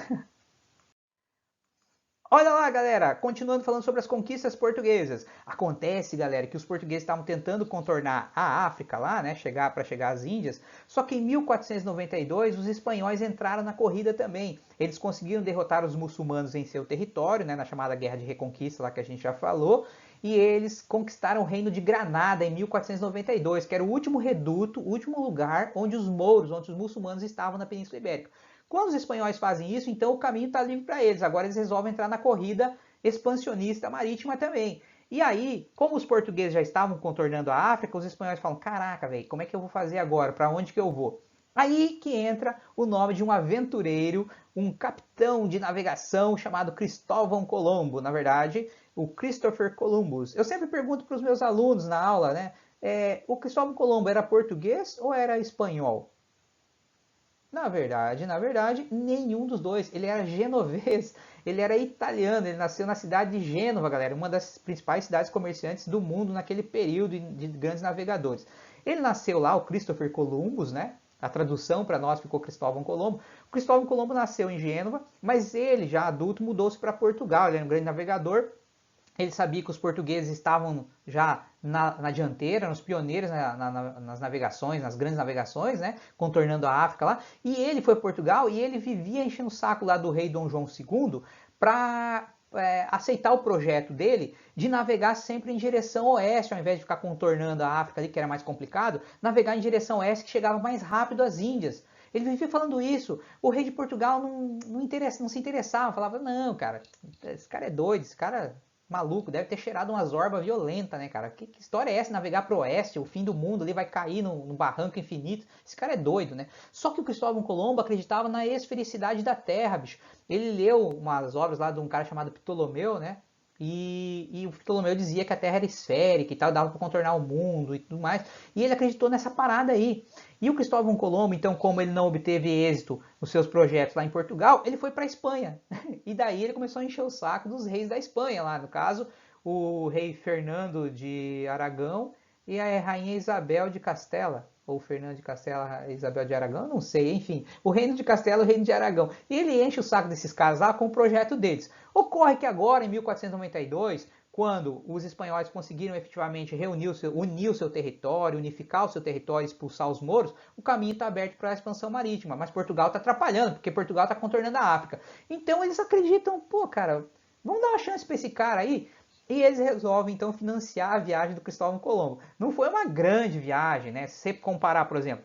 Olha lá, galera, continuando falando sobre as conquistas portuguesas. Acontece, galera, que os portugueses estavam tentando contornar a África lá, né, para chegar às Índias, só que em 1492 os espanhóis entraram na corrida também. Eles conseguiram derrotar os muçulmanos em seu território, né, na chamada Guerra de Reconquista lá que a gente já falou, e eles conquistaram o reino de Granada em 1492, que era o último reduto, o último lugar onde os mouros, onde os muçulmanos estavam na Península Ibérica. Quando os espanhóis fazem isso, então o caminho está livre para eles. Agora eles resolvem entrar na corrida expansionista marítima também. E aí, como os portugueses já estavam contornando a África, os espanhóis falam, caraca, velho, como é que eu vou fazer agora? Para onde que eu vou? Aí que entra o nome de um aventureiro, um capitão de navegação chamado Cristóvão Colombo, na verdade, o Christopher Columbus. Eu sempre pergunto para os meus alunos na aula, né? O Cristóvão Colombo era português ou era espanhol? Na verdade, nenhum dos dois. Ele era genovês, ele era italiano, ele nasceu na cidade de Gênova, galera, uma das principais cidades comerciantes do mundo naquele período de grandes navegadores. Ele nasceu lá, o Christopher Columbus, né? A tradução para nós ficou Cristóvão Colombo. O Cristóvão Colombo nasceu em Gênova, mas ele, já adulto, mudou-se para Portugal. Ele era um grande navegador. Ele sabia que os portugueses estavam já na dianteira, nos pioneiros nas navegações, nas grandes navegações, né, contornando a África lá. E ele foi a Portugal e ele vivia enchendo o saco lá do rei Dom João II para aceitar o projeto dele de navegar sempre em direção oeste, ao invés de ficar contornando a África ali, que era mais complicado, navegar em direção oeste, que chegava mais rápido às Índias. Ele vivia falando isso. O rei de Portugal não se interessava, falava, não, cara, esse cara é doido, esse cara maluco, deve ter cheirado uma zorba violenta, né, cara? Que história é essa? Navegar pro oeste, o fim do mundo ali vai cair no barranco infinito. Esse cara é doido, né? Só que o Cristóvão Colombo acreditava na esfericidade da Terra, bicho. Ele leu umas obras lá de um cara chamado Ptolomeu, né? E o Ptolomeu dizia que a Terra era esférica e tal, dava para contornar o mundo e tudo mais. E ele acreditou nessa parada aí. E o Cristóvão Colombo, então, como ele não obteve êxito nos seus projetos lá em Portugal, ele foi para a Espanha. E daí ele começou a encher o saco dos reis da Espanha lá, no caso, o rei Fernando de Aragão e a rainha Isabel de Castela, ou Fernando de Castela, Isabel de Aragão, não sei, enfim, o reino de Castela e o reino de Aragão. E ele enche o saco desses caras lá com o projeto deles. Ocorre que agora, em 1492, quando os espanhóis conseguiram efetivamente unir o seu território, unificar o seu território e expulsar os mouros, o caminho está aberto para a expansão marítima. Mas Portugal está atrapalhando, porque Portugal está contornando a África. Então eles acreditam, pô, cara, vamos dar uma chance para esse cara aí. E eles resolvem, então, financiar a viagem do Cristóvão Colombo. Não foi uma grande viagem, né? Se você comparar, por exemplo,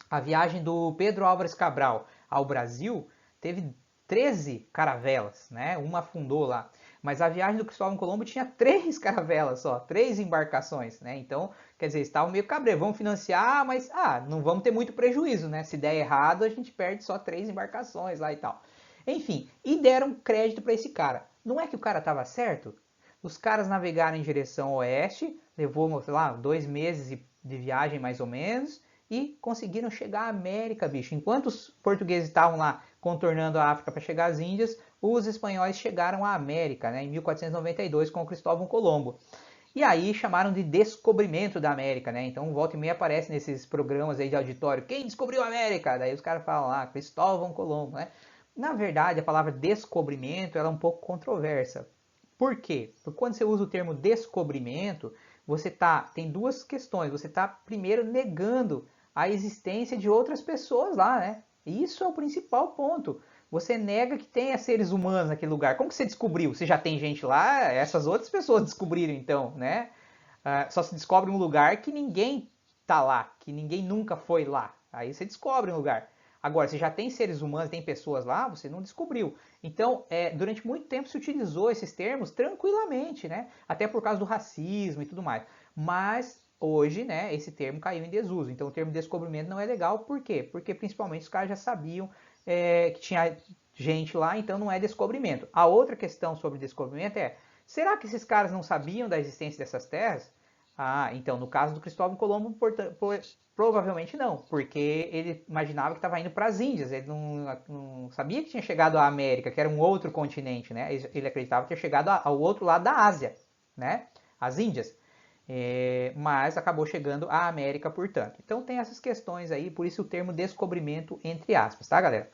a viagem do Pedro Álvares Cabral ao Brasil, teve 13 caravelas, né? Uma afundou lá. Mas a viagem do Cristóvão Colombo tinha 3 caravelas só, 3 embarcações, né? Então, quer dizer, estavam meio cabreiro, vamos financiar, mas não vamos ter muito prejuízo, né? Se der errado, a gente perde só 3 embarcações lá e tal. Enfim, e deram crédito para esse cara. Não é que o cara estava certo? Os caras navegaram em direção oeste, levou, sei lá, 2 meses de viagem mais ou menos, e conseguiram chegar à América, bicho. Enquanto os portugueses estavam lá contornando a África para chegar às Índias, os espanhóis chegaram à América, né, em 1492 com o Cristóvão Colombo. E aí chamaram de descobrimento da América, né? Então volta e meia aparece nesses programas aí de auditório, quem descobriu a América? Daí os caras falam lá, Cristóvão Colombo, né? Na verdade, a palavra descobrimento ela é um pouco controversa. Por quê? Porque quando você usa o termo descobrimento, você tem duas questões. Você está primeiro negando a existência de outras pessoas lá, né? E isso é o principal ponto. Você nega que tenha seres humanos naquele lugar. Como que você descobriu? Você já tem gente lá? Essas outras pessoas descobriram então, né? Só se descobre um lugar que ninguém tá lá, que ninguém nunca foi lá. Aí você descobre um lugar. Agora, se já tem seres humanos, tem pessoas lá, você não descobriu. Então, durante muito tempo se utilizou esses termos tranquilamente, né? Até por causa do racismo e tudo mais. Mas hoje, né, esse termo caiu em desuso. Então, o termo descobrimento não é legal. Por quê? Porque principalmente os caras já sabiam que tinha gente lá, então não é descobrimento. A outra questão sobre descobrimento é, será que esses caras não sabiam da existência dessas terras? Então, no caso do Cristóvão Colombo, provavelmente não, porque ele imaginava que estava indo para as Índias, ele não sabia que tinha chegado à América, que era um outro continente, né? Ele acreditava ter chegado ao outro lado da Ásia, né? As Índias. Mas acabou chegando à América, portanto. Então tem essas questões aí, por isso o termo descobrimento entre aspas, tá, galera?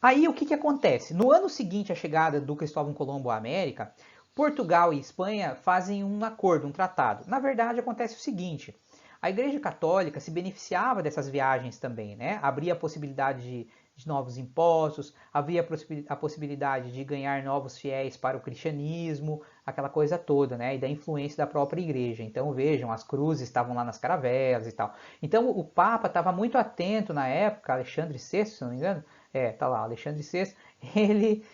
Aí o que acontece? No ano seguinte à chegada do Cristóvão Colombo à América, Portugal e Espanha fazem um acordo, um tratado. Na verdade, acontece o seguinte: a Igreja Católica se beneficiava dessas viagens também, né? Abria a possibilidade de novos impostos, havia a possibilidade de ganhar novos fiéis para o cristianismo, aquela coisa toda, né? E da influência da própria igreja. Então vejam, as cruzes estavam lá nas caravelas e tal. Então o Papa estava muito atento na época, Alexandre VI, se não me engano, tá lá, Alexandre VI, ele,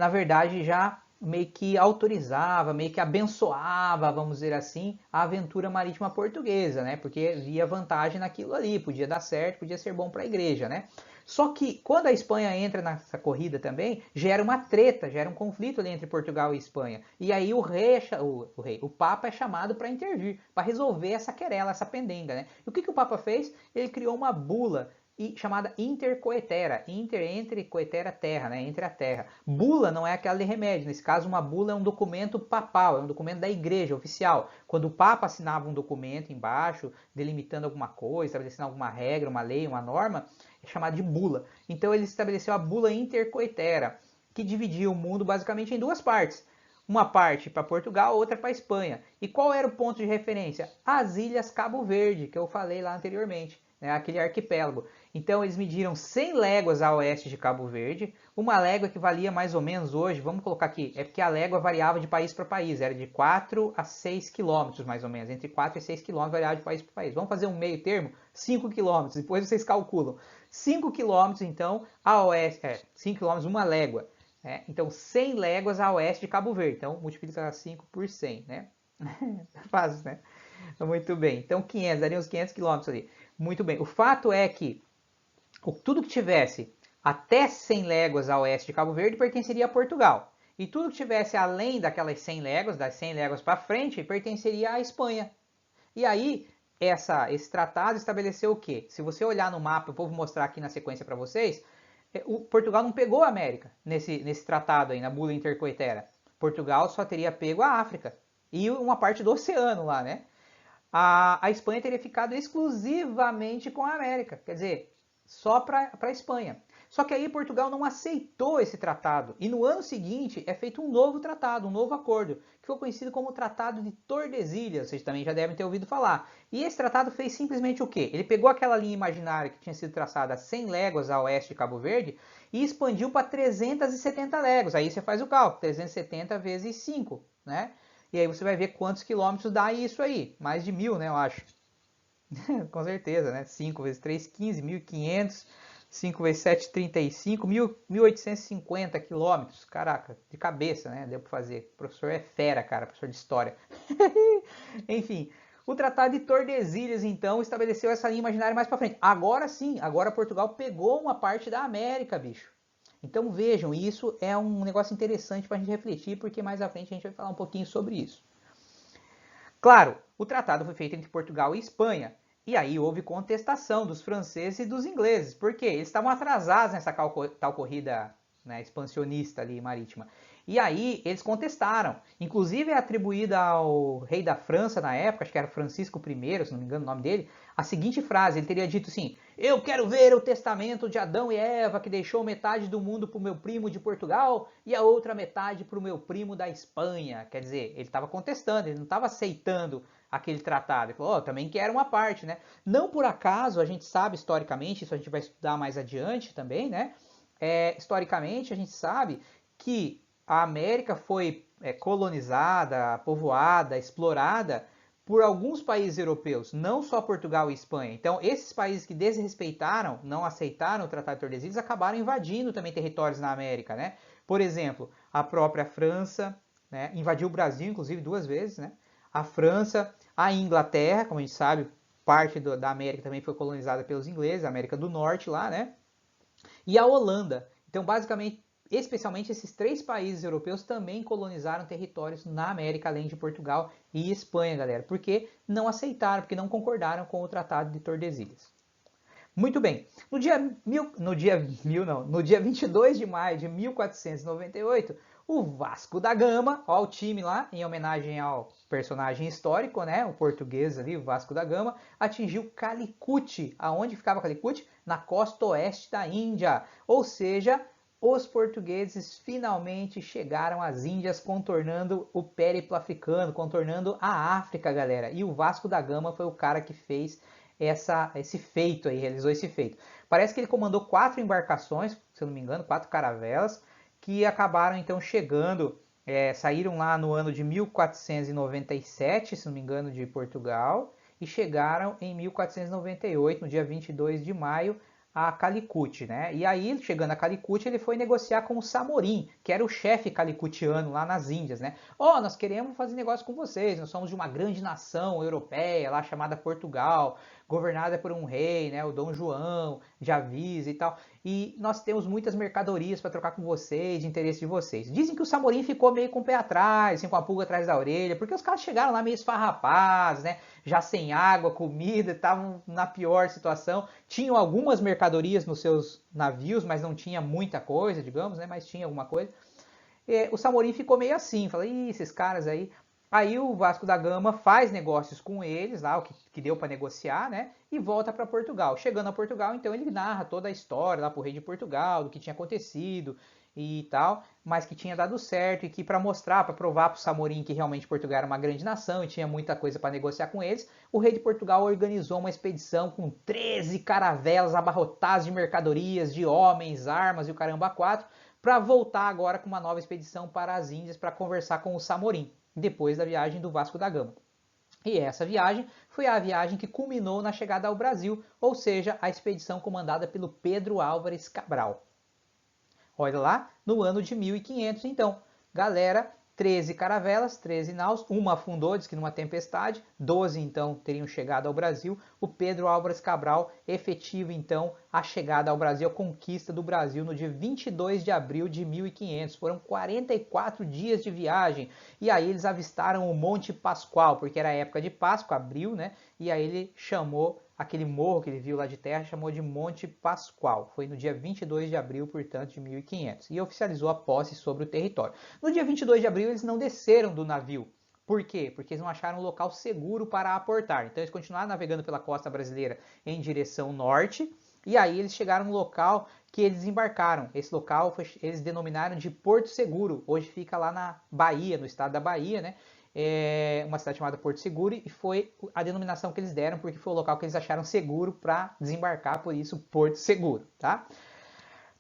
na verdade, já meio que autorizava, meio que abençoava, vamos dizer assim, a aventura marítima portuguesa, né? Porque via vantagem naquilo ali, podia dar certo, podia ser bom para a igreja, né? Só que quando a Espanha entra nessa corrida também, gera uma treta, gera um conflito ali entre Portugal e Espanha. E aí o Papa é chamado para intervir, para resolver essa querela, essa pendenga, né? E o que o Papa fez? Ele criou uma bula chamada intercoetera, entre coetera terra, né, entre a terra. Bula não é aquela de remédio, nesse caso uma bula é um documento papal, é um documento da igreja oficial. Quando o Papa assinava um documento embaixo, delimitando alguma coisa, estabelecendo alguma regra, uma lei, uma norma, é chamado de bula. Então ele estabeleceu a bula intercoetera, que dividia o mundo basicamente em duas partes. Uma parte para Portugal, outra para Espanha. E qual era o ponto de referência? As Ilhas Cabo Verde, que eu falei lá anteriormente, né, aquele arquipélago. Então eles mediram 100 léguas a oeste de Cabo Verde. Uma légua equivalia mais ou menos hoje, vamos colocar aqui, é porque a légua variava de país para país, era de 4 a 6 quilômetros mais ou menos, entre 4 e 6 quilômetros variava de país para país. Vamos fazer um meio termo? 5 quilômetros, depois vocês calculam. 5 quilômetros então a oeste, 5 quilômetros uma légua. Então 100 léguas a oeste de Cabo Verde, então multiplica 5 por 100, né? Fácil, né? Muito bem, então 500, daria uns 500 quilômetros ali. Muito bem, o fato é que tudo que tivesse até 100 léguas a oeste de Cabo Verde pertenceria a Portugal. E tudo que tivesse além daquelas 100 léguas, das 100 léguas para frente, pertenceria à Espanha. E aí, esse tratado estabeleceu o quê? Se você olhar no mapa, eu vou mostrar aqui na sequência para vocês, o Portugal não pegou a América nesse tratado aí, na bula intercoetera. Portugal só teria pego a África e uma parte do oceano lá, né? A Espanha teria ficado exclusivamente com a América, quer dizer, só para a Espanha. Só que aí Portugal não aceitou esse tratado e no ano seguinte é feito um novo tratado, um novo acordo, que foi conhecido como o Tratado de Tordesilhas, vocês também já devem ter ouvido falar. E esse tratado fez simplesmente o quê? Ele pegou aquela linha imaginária que tinha sido traçada a 100 léguas a oeste de Cabo Verde e expandiu para 370 léguas. Aí você faz o cálculo, 370 vezes 5, né? E aí você vai ver quantos quilômetros dá isso aí. Mais de 1000, né, eu acho. Com certeza, né? 5 vezes 3, 15, 1500. 5 vezes 7, 35. 1850 quilômetros. Caraca, de cabeça, né? Deu para fazer. O professor é fera, cara. Professor de história. Enfim, o Tratado de Tordesilhas, então, estabeleceu essa linha imaginária mais para frente. Agora sim, agora Portugal pegou uma parte da América, bicho. Então vejam, isso é um negócio interessante para a gente refletir, porque mais à frente a gente vai falar um pouquinho sobre isso. Claro, o tratado foi feito entre Portugal e Espanha, e aí houve contestação dos franceses e dos ingleses, porque eles estavam atrasados nessa tal corrida, né, expansionista ali marítima. E aí eles contestaram. Inclusive é atribuída ao rei da França na época, acho que era Francisco I, se não me engano o nome dele, a seguinte frase, ele teria dito assim: eu quero ver o testamento de Adão e Eva, que deixou metade do mundo para o meu primo de Portugal e a outra metade para o meu primo da Espanha. Quer dizer, ele estava contestando, ele não estava aceitando aquele tratado. Ele falou, também quero uma parte, né? Não por acaso, a gente sabe historicamente, isso a gente vai estudar mais adiante também, né? Historicamente, a gente sabe que a América foi colonizada, povoada, explorada por alguns países europeus, não só Portugal e Espanha. Então, esses países que desrespeitaram, não aceitaram o Tratado de Tordesilhas, acabaram invadindo também territórios na América, né? Por exemplo, a própria França, né, invadiu o Brasil, inclusive, 2 vezes, né? A França, a Inglaterra, como a gente sabe, parte da América também foi colonizada pelos ingleses, a América do Norte lá, né? E a Holanda. Então, basicamente, especialmente esses 3 países europeus também colonizaram territórios na América, além de Portugal e Espanha, galera. Porque não aceitaram, porque não concordaram com o Tratado de Tordesilhas. Muito bem, no dia 22 de maio de 1498, o Vasco da Gama, ó, o time lá, em homenagem ao personagem histórico, né, o português ali, o Vasco da Gama, atingiu Calicut. Aonde ficava Calicut? Na costa oeste da Índia. Ou seja, os portugueses finalmente chegaram às Índias, contornando o périplo africano, contornando a África, galera. E o Vasco da Gama foi o cara que fez esse feito aí, realizou esse feito. Parece que ele comandou 4 embarcações, se eu não me engano, 4 caravelas, que acabaram então chegando, saíram lá no ano de 1497, se não me engano, de Portugal, e chegaram em 1498, no dia 22 de maio, a Calicut, né? E aí, chegando a Calicut, ele foi negociar com o Samorim, que era o chefe calicutiano lá nas Índias, né? Ó, nós queremos fazer negócio com vocês, nós somos de uma grande nação europeia, lá chamada Portugal, governada por um rei, né? O Dom João de Avisa e tal. E nós temos muitas mercadorias para trocar com vocês, de interesse de vocês. Dizem que o Samorim ficou meio com o pé atrás, assim, com a pulga atrás da orelha, porque os caras chegaram lá meio esfarrapados, né? Já sem água, comida, estavam na pior situação. Tinham algumas mercadorias nos seus navios, mas não tinha muita coisa, digamos, né? Mas tinha alguma coisa. E o Samorim ficou meio assim, fala, ih, esses caras aí. Aí o Vasco da Gama faz negócios com eles, lá o que deu para negociar, né? E volta para Portugal. Chegando a Portugal, então ele narra toda a história lá pro rei de Portugal, do que tinha acontecido e tal, mas que tinha dado certo e que para mostrar, para provar para o Samorim que realmente Portugal era uma grande nação e tinha muita coisa para negociar com eles, o rei de Portugal organizou uma expedição com 13 caravelas abarrotadas de mercadorias, de homens, armas e o caramba 4, para voltar agora com uma nova expedição para as Índias para conversar com o Samorim, depois da viagem do Vasco da Gama. E essa viagem foi a viagem que culminou na chegada ao Brasil, ou seja, a expedição comandada pelo Pedro Álvares Cabral. Olha lá, no ano de 1500 então. Galera, 13 caravelas, 13 naus, uma afundou, diz que numa tempestade, 12 então teriam chegado ao Brasil. O Pedro Álvares Cabral efetiva então a chegada ao Brasil, a conquista do Brasil no dia 22 de abril de 1500. Foram 44 dias de viagem e aí eles avistaram o Monte Pascoal, porque era época de Páscoa, abril, né? E aí ele chamou aquele morro que ele viu lá de terra, chamou de Monte Pascoal. Foi no dia 22 de abril, portanto, de 1500. E oficializou a posse sobre o território. No dia 22 de abril, eles não desceram do navio. Por quê? Porque eles não acharam um local seguro para aportar. Então, eles continuaram navegando pela costa brasileira em direção norte. E aí, eles chegaram no local que eles desembarcaram. Esse local eles denominaram de Porto Seguro. Hoje fica lá na Bahia, no estado da Bahia, né? Uma cidade chamada Porto Seguro, e foi a denominação que eles deram porque foi o local que eles acharam seguro para desembarcar, por isso Porto Seguro, tá?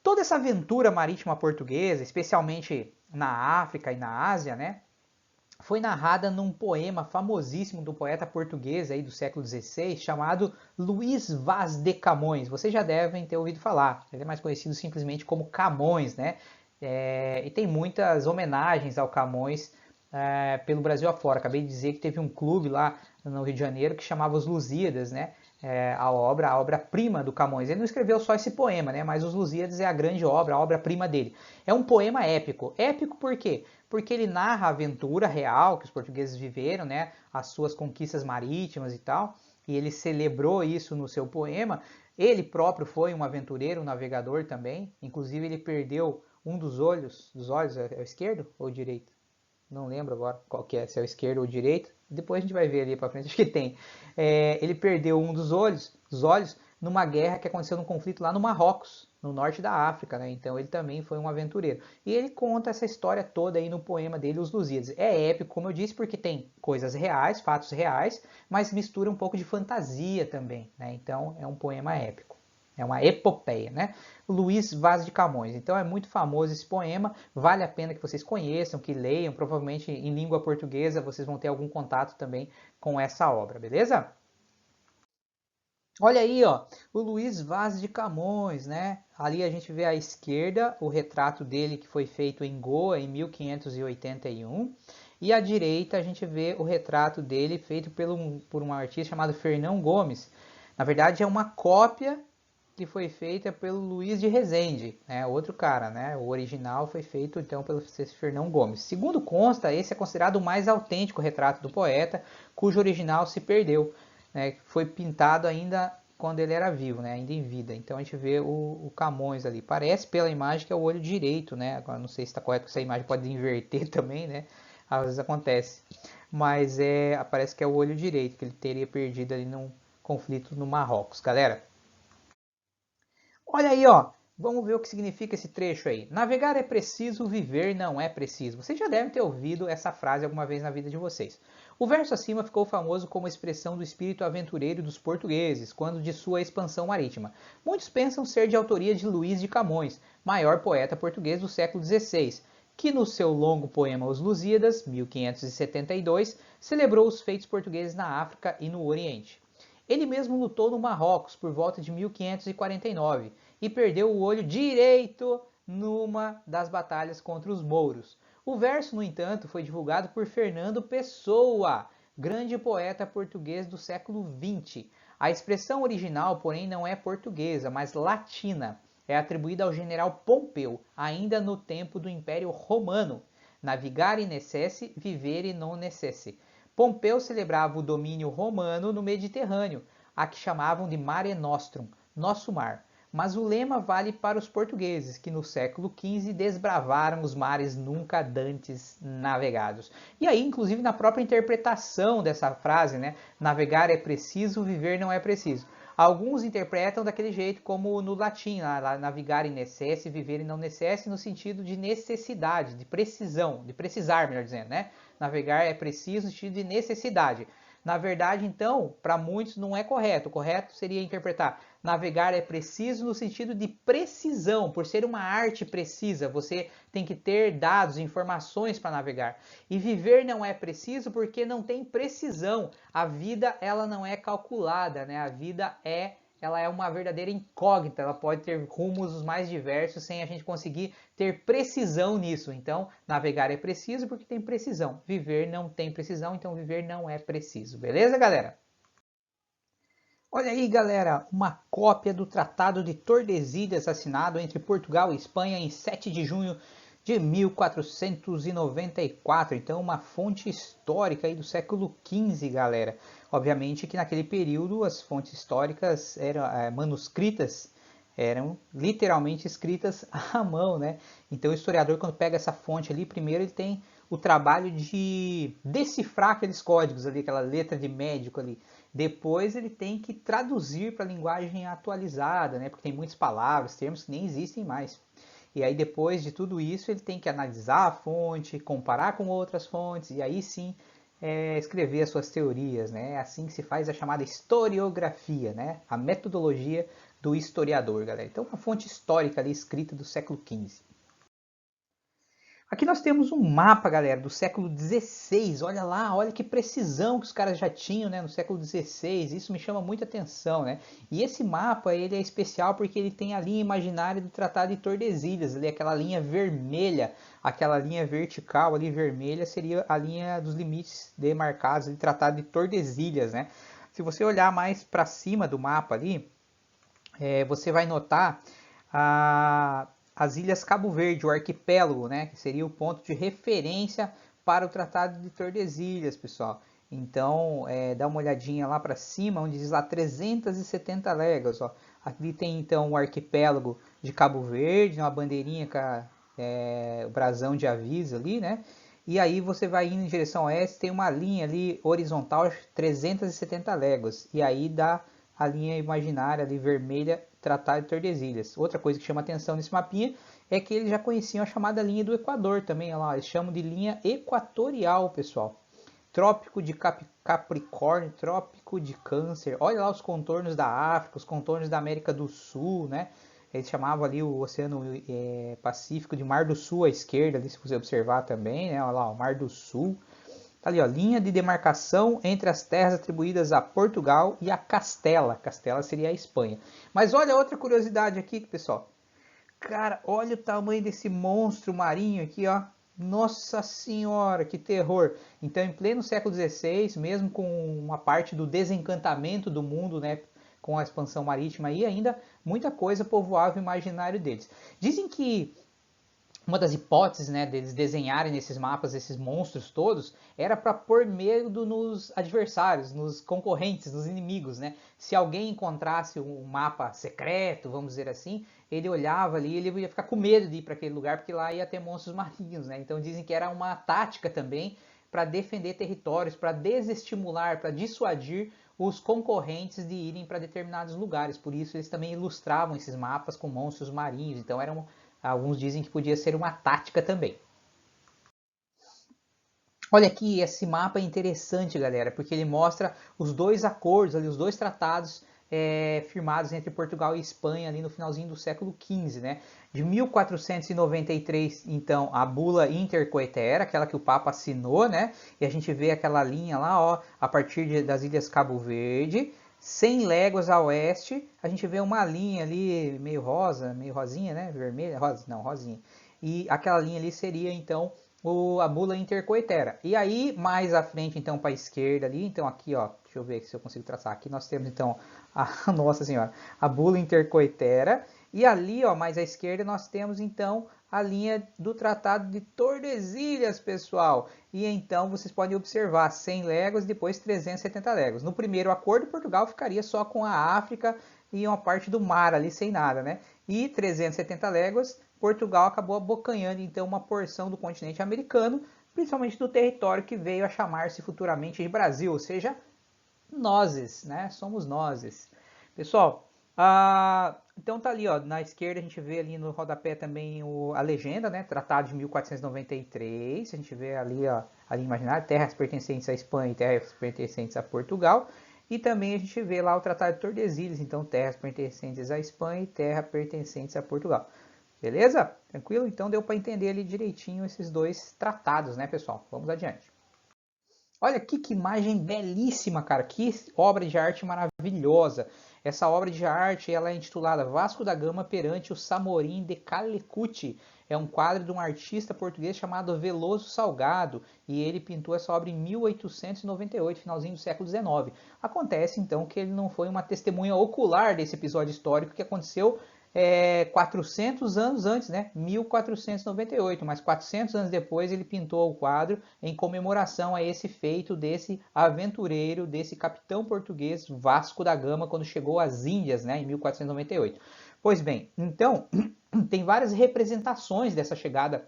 Toda essa aventura marítima portuguesa, especialmente na África e na Ásia, né, foi narrada num poema famosíssimo do poeta português aí do século XVI, chamado Luís Vaz de Camões. Vocês já devem ter ouvido falar, ele é mais conhecido simplesmente como Camões, né? E tem muitas homenagens ao Camões pelo Brasil afora. Acabei de dizer que teve um clube lá no Rio de Janeiro que chamava Os Lusíadas, né? A obra-prima do Camões. Ele não escreveu só esse poema, né? Mas Os Lusíadas é a grande obra, a obra-prima dele. É um poema épico. Épico por quê? Porque ele narra a aventura real que os portugueses viveram, né? As suas conquistas marítimas e tal. E ele celebrou isso no seu poema. Ele próprio foi um aventureiro, um navegador também. Inclusive ele perdeu um dos olhos. Dos olhos é o esquerdo ou o direito? Não lembro agora qual que é, se é o esquerdo ou o direito. Depois a gente vai ver ali para frente, acho que tem. Ele perdeu um dos olhos numa guerra que aconteceu num conflito lá no Marrocos, no norte da África, né? Então ele também foi um aventureiro. E ele conta essa história toda aí no poema dele, Os Lusíadas. É épico, como eu disse, porque tem coisas reais, fatos reais, mas mistura um pouco de fantasia também, né? Então é um poema épico. É uma epopeia, né? Luís Vaz de Camões. Então é muito famoso esse poema, vale a pena que vocês conheçam, que leiam, provavelmente em língua portuguesa vocês vão ter algum contato também com essa obra, beleza? Olha aí, ó, o Luís Vaz de Camões, né? Ali a gente vê à esquerda o retrato dele que foi feito em Goa em 1581. E à direita a gente vê o retrato dele feito por um artista chamado Fernão Gomes. Na verdade é uma cópia que foi feita pelo Luiz de Rezende, né? Outro cara, né? O original foi feito então pelo Fernão Gomes. Segundo consta, esse é considerado o mais autêntico retrato do poeta, cujo original se perdeu, né? Foi pintado ainda quando ele era vivo, né? Ainda em vida. Então a gente vê o Camões ali. Parece pela imagem que é o olho direito, né? Agora não sei se está correto, porque essa imagem pode inverter também, né? Às vezes acontece. Mas parece que é o olho direito que ele teria perdido ali num conflito no Marrocos. Galera, olha aí, ó. Vamos ver o que significa esse trecho aí. Navegar é preciso, viver não é preciso. Vocês já devem ter ouvido essa frase alguma vez na vida de vocês. O verso acima ficou famoso como expressão do espírito aventureiro dos portugueses, quando de sua expansão marítima. Muitos pensam ser de autoria de Luís de Camões, maior poeta português do século XVI, que no seu longo poema Os Lusíadas, 1572, celebrou os feitos portugueses na África e no Oriente. Ele mesmo lutou no Marrocos por volta de 1549 e perdeu o olho direito numa das batalhas contra os mouros. O verso, no entanto, foi divulgado por Fernando Pessoa, grande poeta português do século XX. A expressão original, porém, não é portuguesa, mas latina. É atribuída ao general Pompeu, ainda no tempo do Império Romano. Navigare necesse, vivere non necesse. Pompeu celebrava o domínio romano no Mediterrâneo, a que chamavam de Mare Nostrum, nosso mar. Mas o lema vale para os portugueses, que no século XV desbravaram os mares nunca dantes navegados. E aí, inclusive, na própria interpretação dessa frase, né? Navegar é preciso, viver não é preciso. Alguns interpretam daquele jeito como no latim, navegar in necesse, viver não necesse, no sentido de necessidade, de precisão, de precisar, melhor dizendo, né? Navegar é preciso no sentido de necessidade. Na verdade, então, para muitos não é correto. O correto seria interpretar navegar é preciso no sentido de precisão, por ser uma arte precisa. Você tem que ter dados, informações para navegar. E viver não é preciso porque não tem precisão. A vida ela não é calculada, né? A vida ela é uma verdadeira incógnita, ela pode ter rumos os mais diversos sem a gente conseguir ter precisão nisso. Então, navegar é preciso porque tem precisão. Viver não tem precisão, então viver não é preciso. Beleza, galera? Olha aí, galera, uma cópia do Tratado de Tordesilhas assinado entre Portugal e Espanha em 7 de junho de 1494. Então, uma fonte histórica aí do século XV, galera. Obviamente que naquele período as fontes históricas eram manuscritas, eram literalmente escritas à mão, né? Então, o historiador, quando pega essa fonte ali, primeiro ele tem o trabalho de decifrar aqueles códigos ali, aquela letra de médico ali. Depois ele tem que traduzir para a linguagem atualizada, né? Porque tem muitas palavras, termos que nem existem mais. E aí depois de tudo isso ele tem que analisar a fonte, comparar com outras fontes e aí sim escrever as suas teorias, né? É assim que se faz a chamada historiografia, né? A metodologia do historiador, galera. Então uma fonte histórica ali escrita do século XV. Aqui nós temos um mapa, galera, do século XVI. Olha lá, olha que precisão que os caras já tinham, né, no século XVI. Isso me chama muita atenção, né? E esse mapa, ele é especial porque ele tem a linha imaginária do Tratado de Tordesilhas. Ali, aquela linha vermelha, aquela linha vertical ali vermelha seria a linha dos limites demarcados do Tratado de Tordesilhas, né? Se você olhar mais para cima do mapa ali, você vai notar as Ilhas Cabo Verde, o arquipélago, né, que seria o ponto de referência para o Tratado de Tordesilhas, pessoal. Então, dá uma olhadinha lá para cima, onde diz lá 370 léguas. Ó. Aqui tem então o arquipélago de Cabo Verde, uma bandeirinha com o brasão de aviso ali, né? E aí você vai indo em direção oeste, tem uma linha ali horizontal 370 léguas. E aí dá a linha imaginária ali vermelha, Tratado de Tordesilhas. Outra coisa que chama atenção nesse mapinha é que eles já conheciam a chamada linha do Equador também. Olha lá, eles chamam de linha equatorial, pessoal. Trópico de Capricórnio, Trópico de Câncer. Olha lá os contornos da África, os contornos da América do Sul, né? Eles chamavam ali o Oceano Pacífico de Mar do Sul à esquerda, ali, se você observar também, né? Olha lá, o Mar do Sul. Tá ali, ó, linha de demarcação entre as terras atribuídas a Portugal e a Castela. Castela seria a Espanha. Mas olha outra curiosidade aqui, pessoal. Cara, olha o tamanho desse monstro marinho aqui, ó. Nossa senhora, que terror! Então, em pleno século XVI, mesmo com uma parte do desencantamento do mundo, né, com a expansão marítima aí, ainda muita coisa povoava o imaginário deles. Dizem que uma das hipóteses, né, deles desenharem nesses mapas esses monstros todos era para pôr medo nos adversários, nos concorrentes, nos inimigos, né? Se alguém encontrasse um mapa secreto, vamos dizer assim, ele olhava ali, ele ia ficar com medo de ir para aquele lugar porque lá ia ter monstros marinhos, né? Então dizem que era uma tática também para defender territórios, para desestimular, para dissuadir os concorrentes de irem para determinados lugares. Por isso eles também ilustravam esses mapas com monstros marinhos. Então alguns dizem que podia ser uma tática também. Olha aqui, esse mapa é interessante, galera, porque ele mostra os dois acordos, ali, os dois tratados firmados entre Portugal e Espanha ali no finalzinho do século XV, né? De 1493, então, a bula Intercoetera, aquela que o Papa assinou, né? E a gente vê aquela linha lá, ó, a partir das Ilhas Cabo Verde, 100 léguas a oeste, a gente vê uma linha ali meio rosa, meio rosinha, né? Vermelha, rosa, não, rosinha. E aquela linha ali seria, então, a bula intercoetera. E aí, mais à frente, então, para a esquerda ali, então aqui, ó, deixa eu ver se eu consigo traçar. Aqui nós temos, então, a Nossa Senhora, a bula intercoetera. E ali, ó, mais à esquerda, nós temos, então, a linha do Tratado de Tordesilhas, pessoal. E então, vocês podem observar 100 léguas, depois 370 léguas. No primeiro acordo, Portugal ficaria só com a África e uma parte do mar ali, sem nada, né? E 370 léguas, Portugal acabou abocanhando então uma porção do continente americano, principalmente do território que veio a chamar-se futuramente de Brasil, ou seja, nozes, né? Somos nozes. Pessoal, então tá ali, ó, na esquerda a gente vê ali no rodapé também a legenda, né? Tratado de 1493, a gente vê ali, ó, ali imaginário, terras pertencentes à Espanha e terras pertencentes a Portugal. E também a gente vê lá o Tratado de Tordesilhas, então terras pertencentes à Espanha e terras pertencentes a Portugal. Beleza? Tranquilo? Então deu para entender ali direitinho esses dois tratados, né, pessoal? Vamos adiante. Olha aqui que imagem belíssima, cara. Que obra de arte maravilhosa. Essa obra de arte ela é intitulada Vasco da Gama perante o Samorim de Calicut. É um quadro de um artista português chamado Veloso Salgado e ele pintou essa obra em 1898, finalzinho do século XIX. Acontece então que ele não foi uma testemunha ocular desse episódio histórico que aconteceu 400 anos antes, né? 1498, mas 400 anos depois ele pintou o quadro em comemoração a esse feito desse aventureiro, desse capitão português Vasco da Gama quando chegou às Índias, né, em 1498. Pois bem, então tem várias representações dessa chegada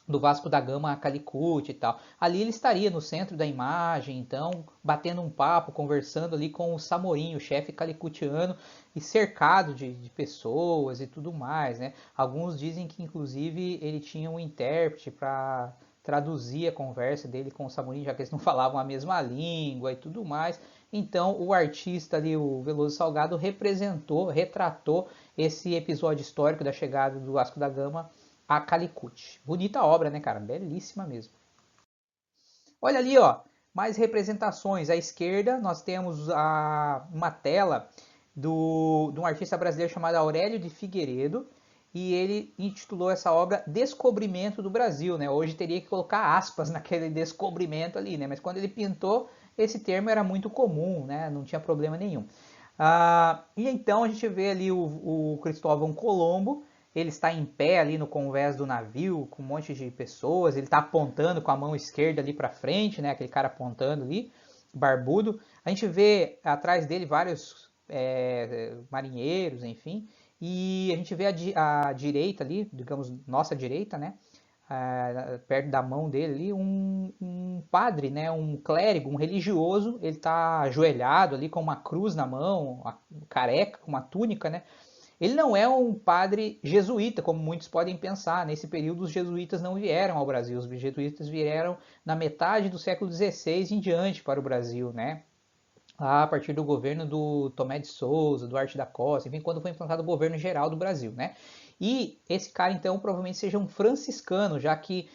do Vasco da Gama a Calicut e tal. Ali ele estaria no centro da imagem, então, batendo um papo, conversando ali com o Samorim, o chefe calicutiano, e cercado de pessoas e tudo mais, né? Alguns dizem que, inclusive, ele tinha um intérprete para traduzir a conversa dele com o Samorim, já que eles não falavam a mesma língua e tudo mais. Então, o artista ali, o Veloso Salgado, retratou esse episódio histórico da chegada do Vasco da Gama a Calicut. Bonita obra, né, cara? Belíssima mesmo. Olha ali, ó, mais representações. À esquerda nós temos uma tela de um artista brasileiro chamado Aurélio de Figueiredo e ele intitulou essa obra Descobrimento do Brasil, né? Hoje teria que colocar aspas naquele descobrimento ali, né? Mas quando ele pintou, esse termo era muito comum, né? Não tinha problema nenhum. E então a gente vê ali o Cristóvão Colombo, ele está em pé ali no convés do navio, com um monte de pessoas, ele está apontando com a mão esquerda ali para frente, né? Aquele cara apontando ali, barbudo. A gente vê atrás dele vários marinheiros, enfim, e a gente vê a direita ali, digamos, nossa direita, né? Perto da mão dele ali, um padre, né, um clérigo, um religioso, ele está ajoelhado ali com uma cruz na mão, careca, com uma túnica, né? Ele não é um padre jesuíta, como muitos podem pensar. Nesse período, os jesuítas não vieram ao Brasil. Os jesuítas vieram na metade do século XVI em diante para o Brasil, né? A partir do governo do Tomé de Souza, Duarte da Costa, enfim, quando foi implantado o governo geral do Brasil, né? E esse cara, então, provavelmente seja um franciscano, já que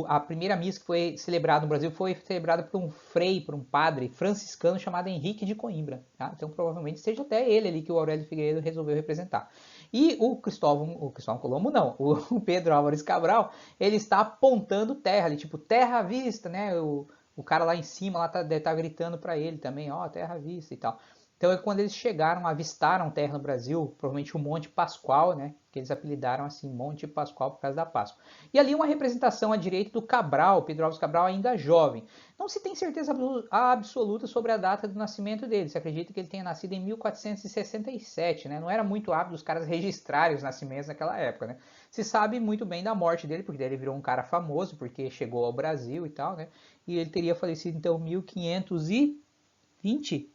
a primeira missa que foi celebrada no Brasil foi celebrada por um frei, por um padre franciscano chamado Henrique de Coimbra. Tá? Então, provavelmente seja até ele ali que o Aurélio Figueiredo resolveu representar. E o Cristóvão Colombo não, o Pedro Álvares Cabral, ele está apontando terra ali, tipo, terra à vista, né? O cara lá em cima lá deve estar gritando para ele também, ó, terra à vista e tal. Então é quando eles chegaram, avistaram terra no Brasil, provavelmente o Monte Pascoal, né? Que eles apelidaram assim Monte Pascoal por causa da Páscoa. E ali uma representação à direita do Cabral, Pedro Álvares Cabral ainda jovem. Não se tem certeza absoluta sobre a data do nascimento dele. Se acredita que ele tenha nascido em 1467, né? Não era muito hábito os caras registrarem os nascimentos naquela época, né? Se sabe muito bem da morte dele, porque ele virou um cara famoso, porque chegou ao Brasil e tal, né? E ele teria falecido então 1520?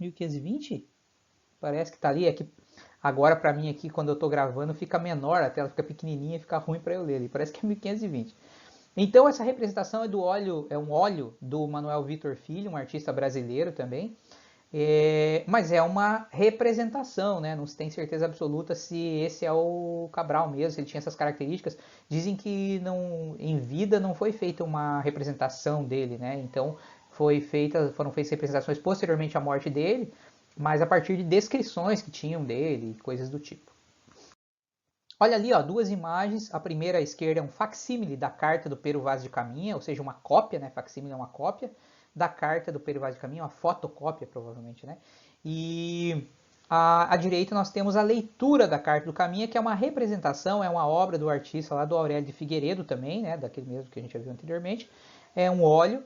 1520? Parece que tá ali, é que agora para mim aqui quando eu tô gravando fica menor, a tela fica pequenininha, fica ruim para eu ler ali. Parece que é 1520. Então essa representação é do óleo, é um óleo do Manuel Vitor Filho, um artista brasileiro também. Mas é uma representação, né? Não se tem certeza absoluta se esse é o Cabral mesmo, se ele tinha essas características. Dizem que não, em vida não foi feita uma representação dele, né? Então foram feitas representações posteriormente à morte dele, mas a partir de descrições que tinham dele, coisas do tipo. Olha ali, ó, duas imagens. A primeira à esquerda é um facsímile da carta do Pero Vaz de Caminha, ou seja, uma cópia, né? Facsímile é uma cópia da carta do Pero Vaz de Caminha, uma fotocópia provavelmente, né? E à direita nós temos a leitura da carta do Caminha, que é uma representação, é uma obra do artista lá do Aurélio de Figueiredo também, né? Daquele mesmo que a gente já viu anteriormente. É um óleo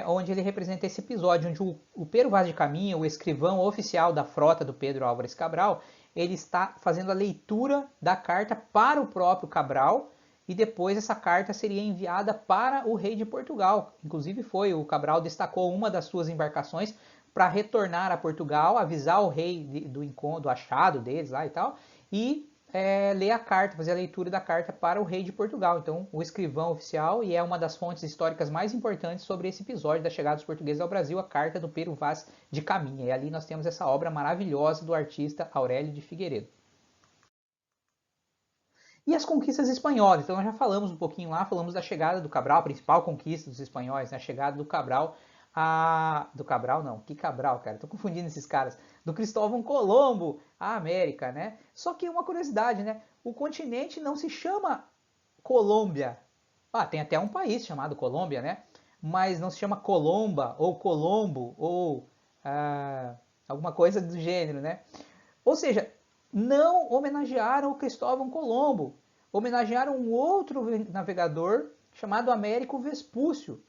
onde ele representa esse episódio, onde o Pero Vaz de Caminha, o escrivão oficial da frota do Pedro Álvares Cabral, ele está fazendo a leitura da carta para o próprio Cabral e depois essa carta seria enviada para o rei de Portugal. Inclusive o Cabral destacou uma das suas embarcações para retornar a Portugal, avisar o rei do encontro, do achado deles lá e tal, e ler a carta, fazer a leitura da carta para o rei de Portugal. Então, o escrivão oficial, e é uma das fontes históricas mais importantes sobre esse episódio da chegada dos portugueses ao Brasil, a carta do Pero Vaz de Caminha. E ali nós temos essa obra maravilhosa do artista Aurélio de Figueiredo. E as conquistas espanholas, então nós já falamos um pouquinho lá, falamos da chegada do Cabral, a principal conquista dos espanhóis, né? A chegada do Cabral do Cabral não, que Cabral, cara, tô confundindo esses caras, do Cristóvão Colombo à América, né? Só que uma curiosidade, né? O continente não se chama Colômbia. Tem até um país chamado Colômbia, né? Mas não se chama Colomba ou Colombo ou alguma coisa do gênero, né? Ou seja, não homenagearam o Cristóvão Colombo, homenagearam um outro navegador chamado Américo Vespúcio.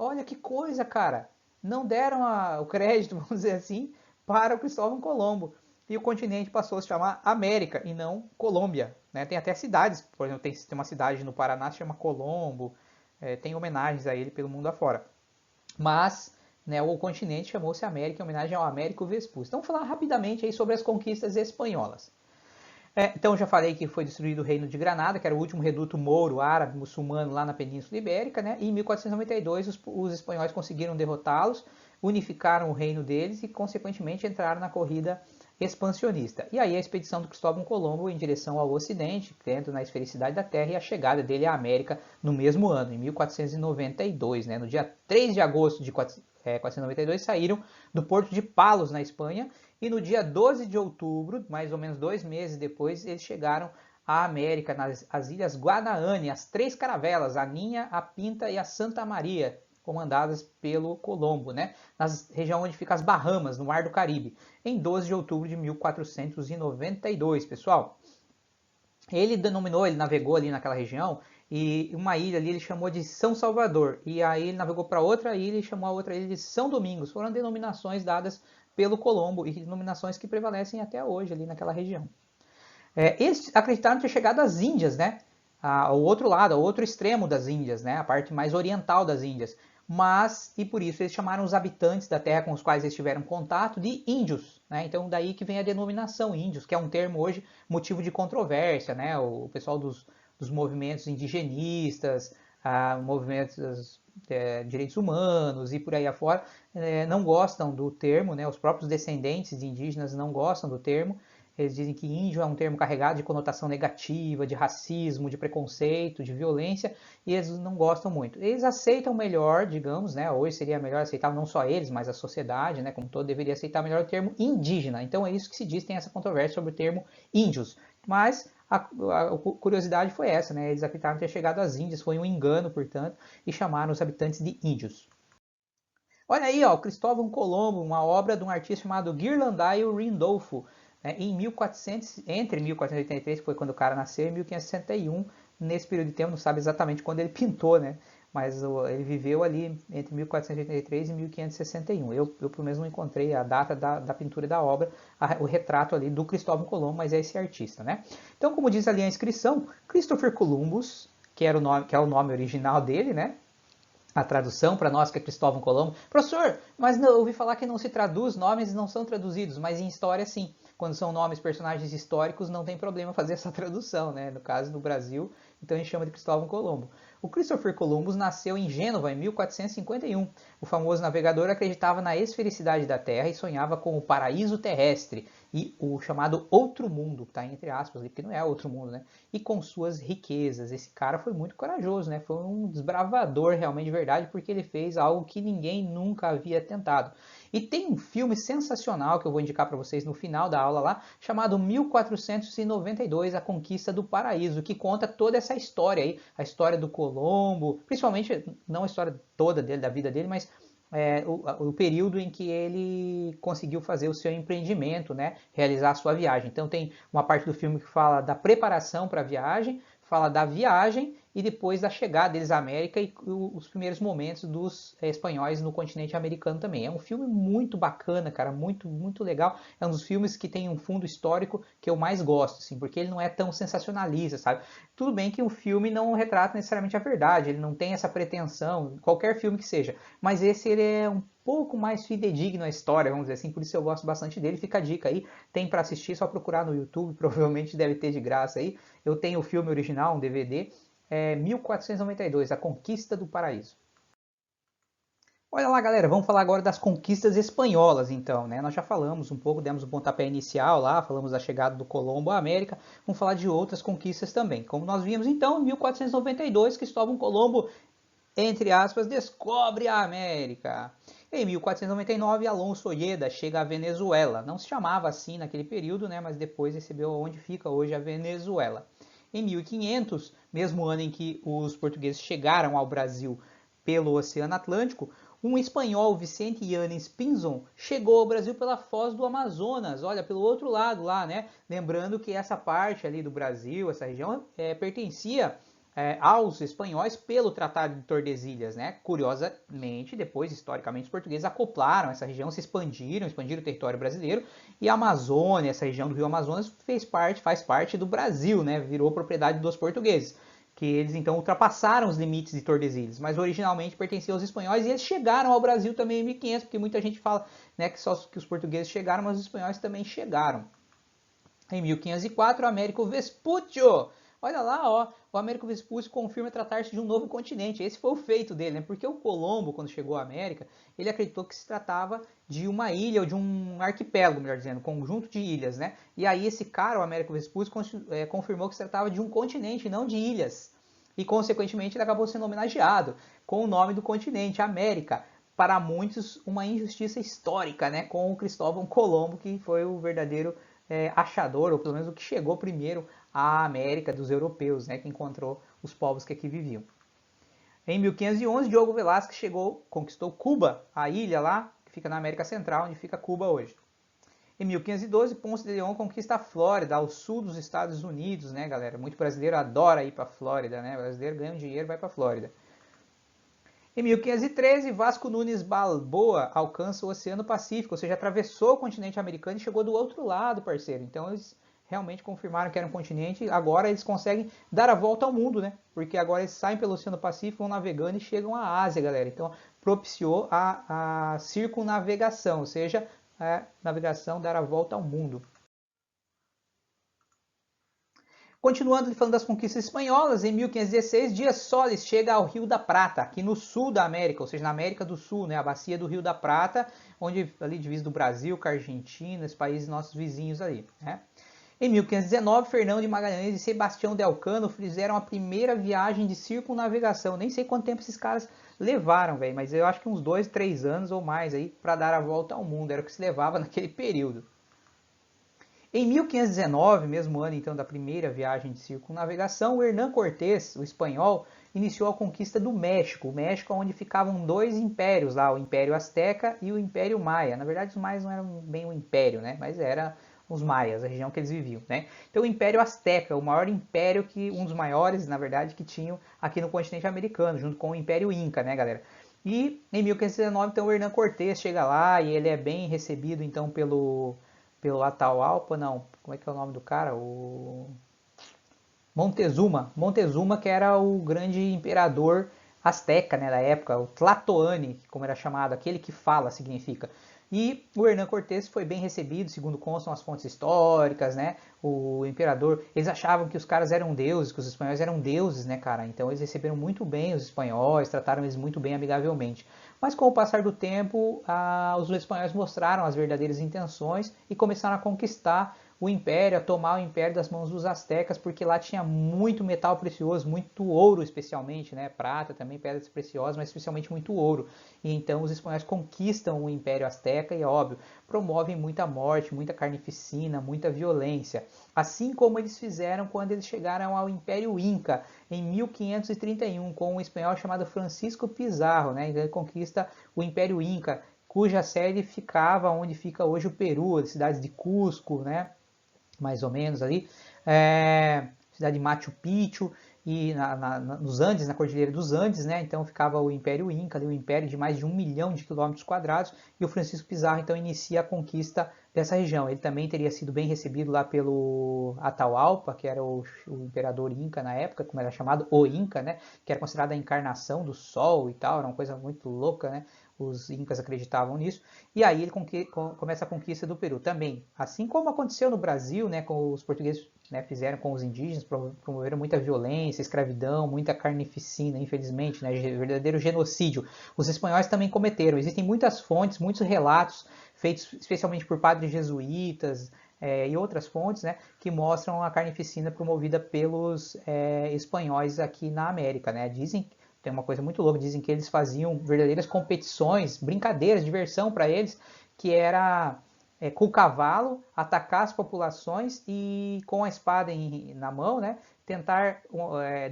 Olha que coisa, cara! Não deram o crédito, vamos dizer assim, para o Cristóvão Colombo. E o continente passou a se chamar América e não Colômbia. Né? Tem até cidades, por exemplo, tem uma cidade no Paraná que se chama Colombo, tem homenagens a ele pelo mundo afora. Mas né, o continente chamou-se América em homenagem ao Américo Vespúcio. Então, vou falar rapidamente aí sobre as conquistas espanholas. Então, já falei que foi destruído o Reino de Granada, que era o último reduto mouro árabe muçulmano lá na Península Ibérica, né? E em 1492 os espanhóis conseguiram derrotá-los, unificaram o reino deles e, consequentemente, entraram na corrida expansionista. E aí a expedição do Cristóvão Colombo em direção ao Ocidente, tendo na esfericidade da Terra, e a chegada dele à América no mesmo ano, em 1492, né? No dia 3 de agosto de 1492, saíram do porto de Palos, na Espanha, e no dia 12 de outubro, mais ou menos 2 meses depois, eles chegaram à América, nas ilhas Guanaane, as 3 caravelas, a Ninha, a Pinta e a Santa Maria, comandadas pelo Colombo, né? Na região onde fica as Bahamas, no Mar do Caribe, em 12 de outubro de 1492, pessoal. Ele navegou ali naquela região, e uma ilha ali ele chamou de São Salvador, e aí ele navegou para outra ilha e chamou a outra ilha de São Domingos. Foram denominações dadas pelo Colombo e denominações que prevalecem até hoje ali naquela região. Eles acreditaram ter chegado às Índias, né? Ao outro lado, ao outro extremo das Índias, né? A parte mais oriental das Índias. E por isso eles chamaram os habitantes da terra com os quais eles tiveram contato de índios, né? Então daí que vem a denominação índios, que é um termo hoje motivo de controvérsia, né? O pessoal dos movimentos indigenistas, movimentos direitos humanos e por aí afora, não gostam do termo, né? Os próprios descendentes de indígenas não gostam do termo. Eles dizem que índio é um termo carregado de conotação negativa, de racismo, de preconceito, de violência, e eles não gostam muito. Eles aceitam melhor, digamos, né? Hoje seria melhor aceitar não só eles, mas a sociedade, né? Como todo, deveria aceitar melhor o termo indígena. Então é isso que se diz, tem essa controvérsia sobre o termo índios. Mas a curiosidade foi essa, né? Eles acreditaram ter chegado às Índias, foi um engano, portanto, e chamaram os habitantes de índios. Olha aí, ó, Cristóvão Colombo, uma obra de um artista chamado Ghirlandaio Rindolfo, em 1400, entre 1483, que foi quando o cara nasceu, e 1561, nesse período de tempo, não sabe exatamente quando ele pintou, né? Mas ele viveu ali entre 1483 e 1561. Eu pelo menos não encontrei a data da pintura da obra, o retrato ali do Cristóvão Colombo, mas é esse artista, né? Então, como diz ali a inscrição, Christopher Columbus, que é o nome original dele, né? A tradução para nós que é Cristóvão Colombo. Professor, mas não, eu ouvi falar que não se traduz, nomes não são traduzidos, mas em história sim. Quando são nomes, personagens históricos, não tem problema fazer essa tradução, né? No caso do Brasil, então a gente chama de Cristóvão Colombo. O Christopher Columbus nasceu em Gênova em 1451. O famoso navegador acreditava na esfericidade da Terra e sonhava com o paraíso terrestre e o chamado outro mundo, tá entre aspas, porque não é outro mundo, né? E com suas riquezas. Esse cara foi muito corajoso, né? Foi um desbravador realmente de verdade, porque ele fez algo que ninguém nunca havia tentado. E tem um filme sensacional que eu vou indicar para vocês no final da aula lá, chamado 1492, A Conquista do Paraíso, que conta toda essa história aí, a história do Colombo, principalmente, não a história toda dele, da vida dele, mas o período em que ele conseguiu fazer o seu empreendimento, né, realizar a sua viagem. Então tem uma parte do filme que fala da preparação para a viagem, fala da viagem e depois da chegada deles à América e os primeiros momentos dos espanhóis no continente americano também. É um filme muito bacana, cara, muito, muito legal. É um dos filmes que tem um fundo histórico que eu mais gosto, assim, porque ele não é tão sensacionalista, sabe? Tudo bem que o filme não retrata necessariamente a verdade, ele não tem essa pretensão, qualquer filme que seja, mas esse ele é um pouco mais fidedigno à história, vamos dizer assim, por isso eu gosto bastante dele. Fica a dica aí, tem para assistir, só procurar no YouTube, provavelmente deve ter de graça aí. Eu tenho o filme original, um DVD, 1492, A Conquista do Paraíso. Olha lá, galera, vamos falar agora das conquistas espanholas, então, né? Nós já falamos um pouco, demos um pontapé inicial lá, falamos da chegada do Colombo à América, vamos falar de outras conquistas também. Como nós vimos, então, em 1492, Cristóvão Colombo, entre aspas, descobre a América. Em 1499, Alonso Ojeda chega à Venezuela. Não se chamava assim naquele período, né? Mas depois recebeu onde fica hoje a Venezuela. Em 1500, mesmo ano em que os portugueses chegaram ao Brasil pelo Oceano Atlântico, um espanhol, Vicente Yanes Pinzon, chegou ao Brasil pela foz do Amazonas, olha, pelo outro lado lá, né? Lembrando que essa parte ali do Brasil, essa região, pertencia aos espanhóis pelo Tratado de Tordesilhas, né? Curiosamente, depois, historicamente, os portugueses acoplaram essa região, expandiram o território brasileiro, e a Amazônia, essa região do Rio Amazonas, faz parte do Brasil, né? Virou propriedade dos portugueses, que eles então ultrapassaram os limites de Tordesilhas, mas originalmente pertenciam aos espanhóis e eles chegaram ao Brasil também em 1500, porque muita gente fala, né, que só que os portugueses chegaram, mas os espanhóis também chegaram. Em 1504, Américo Vespuccio, olha lá, ó, o Américo Vespuccio confirma tratar-se de um novo continente. Esse foi o feito dele, né? Porque o Colombo, quando chegou à América, ele acreditou que se tratava de uma ilha ou de um arquipélago, melhor dizendo, um conjunto de ilhas, né? E aí esse cara, o Américo Vespuccio, confirmou que se tratava de um continente, não de ilhas. E consequentemente ele acabou sendo homenageado com o nome do continente, América. Para muitos, uma injustiça histórica, né? Com o Cristóvão Colombo, que foi o verdadeiro achador, ou pelo menos o que chegou primeiro à América dos europeus, né, que encontrou os povos que aqui viviam. Em 1511, Diogo Velázquez conquistou Cuba, a ilha lá, que fica na América Central, onde fica Cuba hoje. Em 1512, Ponce de León conquista a Flórida, ao sul dos Estados Unidos, né, galera? Muito brasileiro adora ir para a Flórida, né? O brasileiro ganha um dinheiro e vai para a Flórida. Em 1513, Vasco Nunes Balboa alcança o Oceano Pacífico, ou seja, atravessou o continente americano e chegou do outro lado, parceiro. Então eles realmente confirmaram que era um continente. Agora eles conseguem dar a volta ao mundo, né? Porque agora eles saem pelo Oceano Pacífico, vão navegando e chegam à Ásia, galera. Então propiciou a circunnavegação, ou seja, a navegação dar a volta ao mundo. Continuando falando das conquistas espanholas, em 1516, Dias Solis chega ao Rio da Prata, aqui no sul da América, ou seja, na América do Sul, né, a bacia do Rio da Prata, onde ali divisa do Brasil com a Argentina, os países nossos vizinhos ali, né? Em 1519, Fernão de Magalhães e Sebastião de Elcano fizeram a primeira viagem de circunnavegação. Nem sei quanto tempo esses caras levaram, velho, mas eu acho que uns 2, 3 anos ou mais aí para dar a volta ao mundo, era o que se levava naquele período. Em 1519, mesmo ano então da primeira viagem de circunnavegação, o Hernán Cortés, o espanhol, iniciou a conquista do México. O México onde ficavam dois impérios lá, o Império Azteca e o Império Maia. Na verdade, os maias não eram bem um império, né? Mas era os maias, a região que eles viviam, né? Então o Império Azteca, o maior império um dos maiores, na verdade, que tinham aqui no continente americano, junto com o Império Inca, né, galera? E em 1519, então o Hernán Cortés chega lá e ele é bem recebido então pelo Atahualpa, não, como é que é o nome do cara? O Montezuma. Montezuma, que era o grande imperador azteca, né, da época, o Tlatoani, como era chamado, aquele que fala, significa. E o Hernán Cortés foi bem recebido, segundo constam as fontes históricas, né? O imperador, eles achavam que os caras eram deuses, que os espanhóis eram deuses, né, cara? Então eles receberam muito bem os espanhóis, trataram eles muito bem amigavelmente. Mas com o passar do tempo, os espanhóis mostraram as verdadeiras intenções e começaram a conquistar o império, a tomar o império das mãos dos astecas, porque lá tinha muito metal precioso, muito ouro especialmente, né? Prata também, pedras preciosas, mas especialmente muito ouro. E então os espanhóis conquistam o império asteca e, óbvio, promovem muita morte, muita carnificina, muita violência. Assim como eles fizeram quando eles chegaram ao Império Inca, em 1531, com um espanhol chamado Francisco Pizarro, né? Então ele conquista o Império Inca, cuja sede ficava onde fica hoje o Peru, as cidades de Cusco, né? Mais ou menos ali, cidade de Machu Picchu, e nos Andes, na Cordilheira dos Andes, né? Então ficava o Império Inca, ali, um império de mais de 1 milhão de quilômetros quadrados, e o Francisco Pizarro então inicia a conquista dessa região. Ele também teria sido bem recebido lá pelo Atahualpa, que era o imperador Inca na época, como era chamado, o Inca, né? Que era considerado a encarnação do Sol e tal, era uma coisa muito louca, né? Os incas acreditavam nisso, e aí ele começa a conquista do Peru também. Assim como aconteceu no Brasil, né, com os portugueses, né, fizeram com os indígenas, promoveram muita violência, escravidão, muita carnificina, infelizmente, né, verdadeiro genocídio. Os espanhóis também cometeram. Existem muitas fontes, muitos relatos feitos especialmente por padres jesuítas, e outras fontes, né, que mostram a carnificina promovida pelos espanhóis aqui na América, né. Dizem, tem uma coisa muito louca, dizem que eles faziam verdadeiras competições, brincadeiras, diversão para eles, que era com o cavalo atacar as populações e com a espada na mão, né, tentar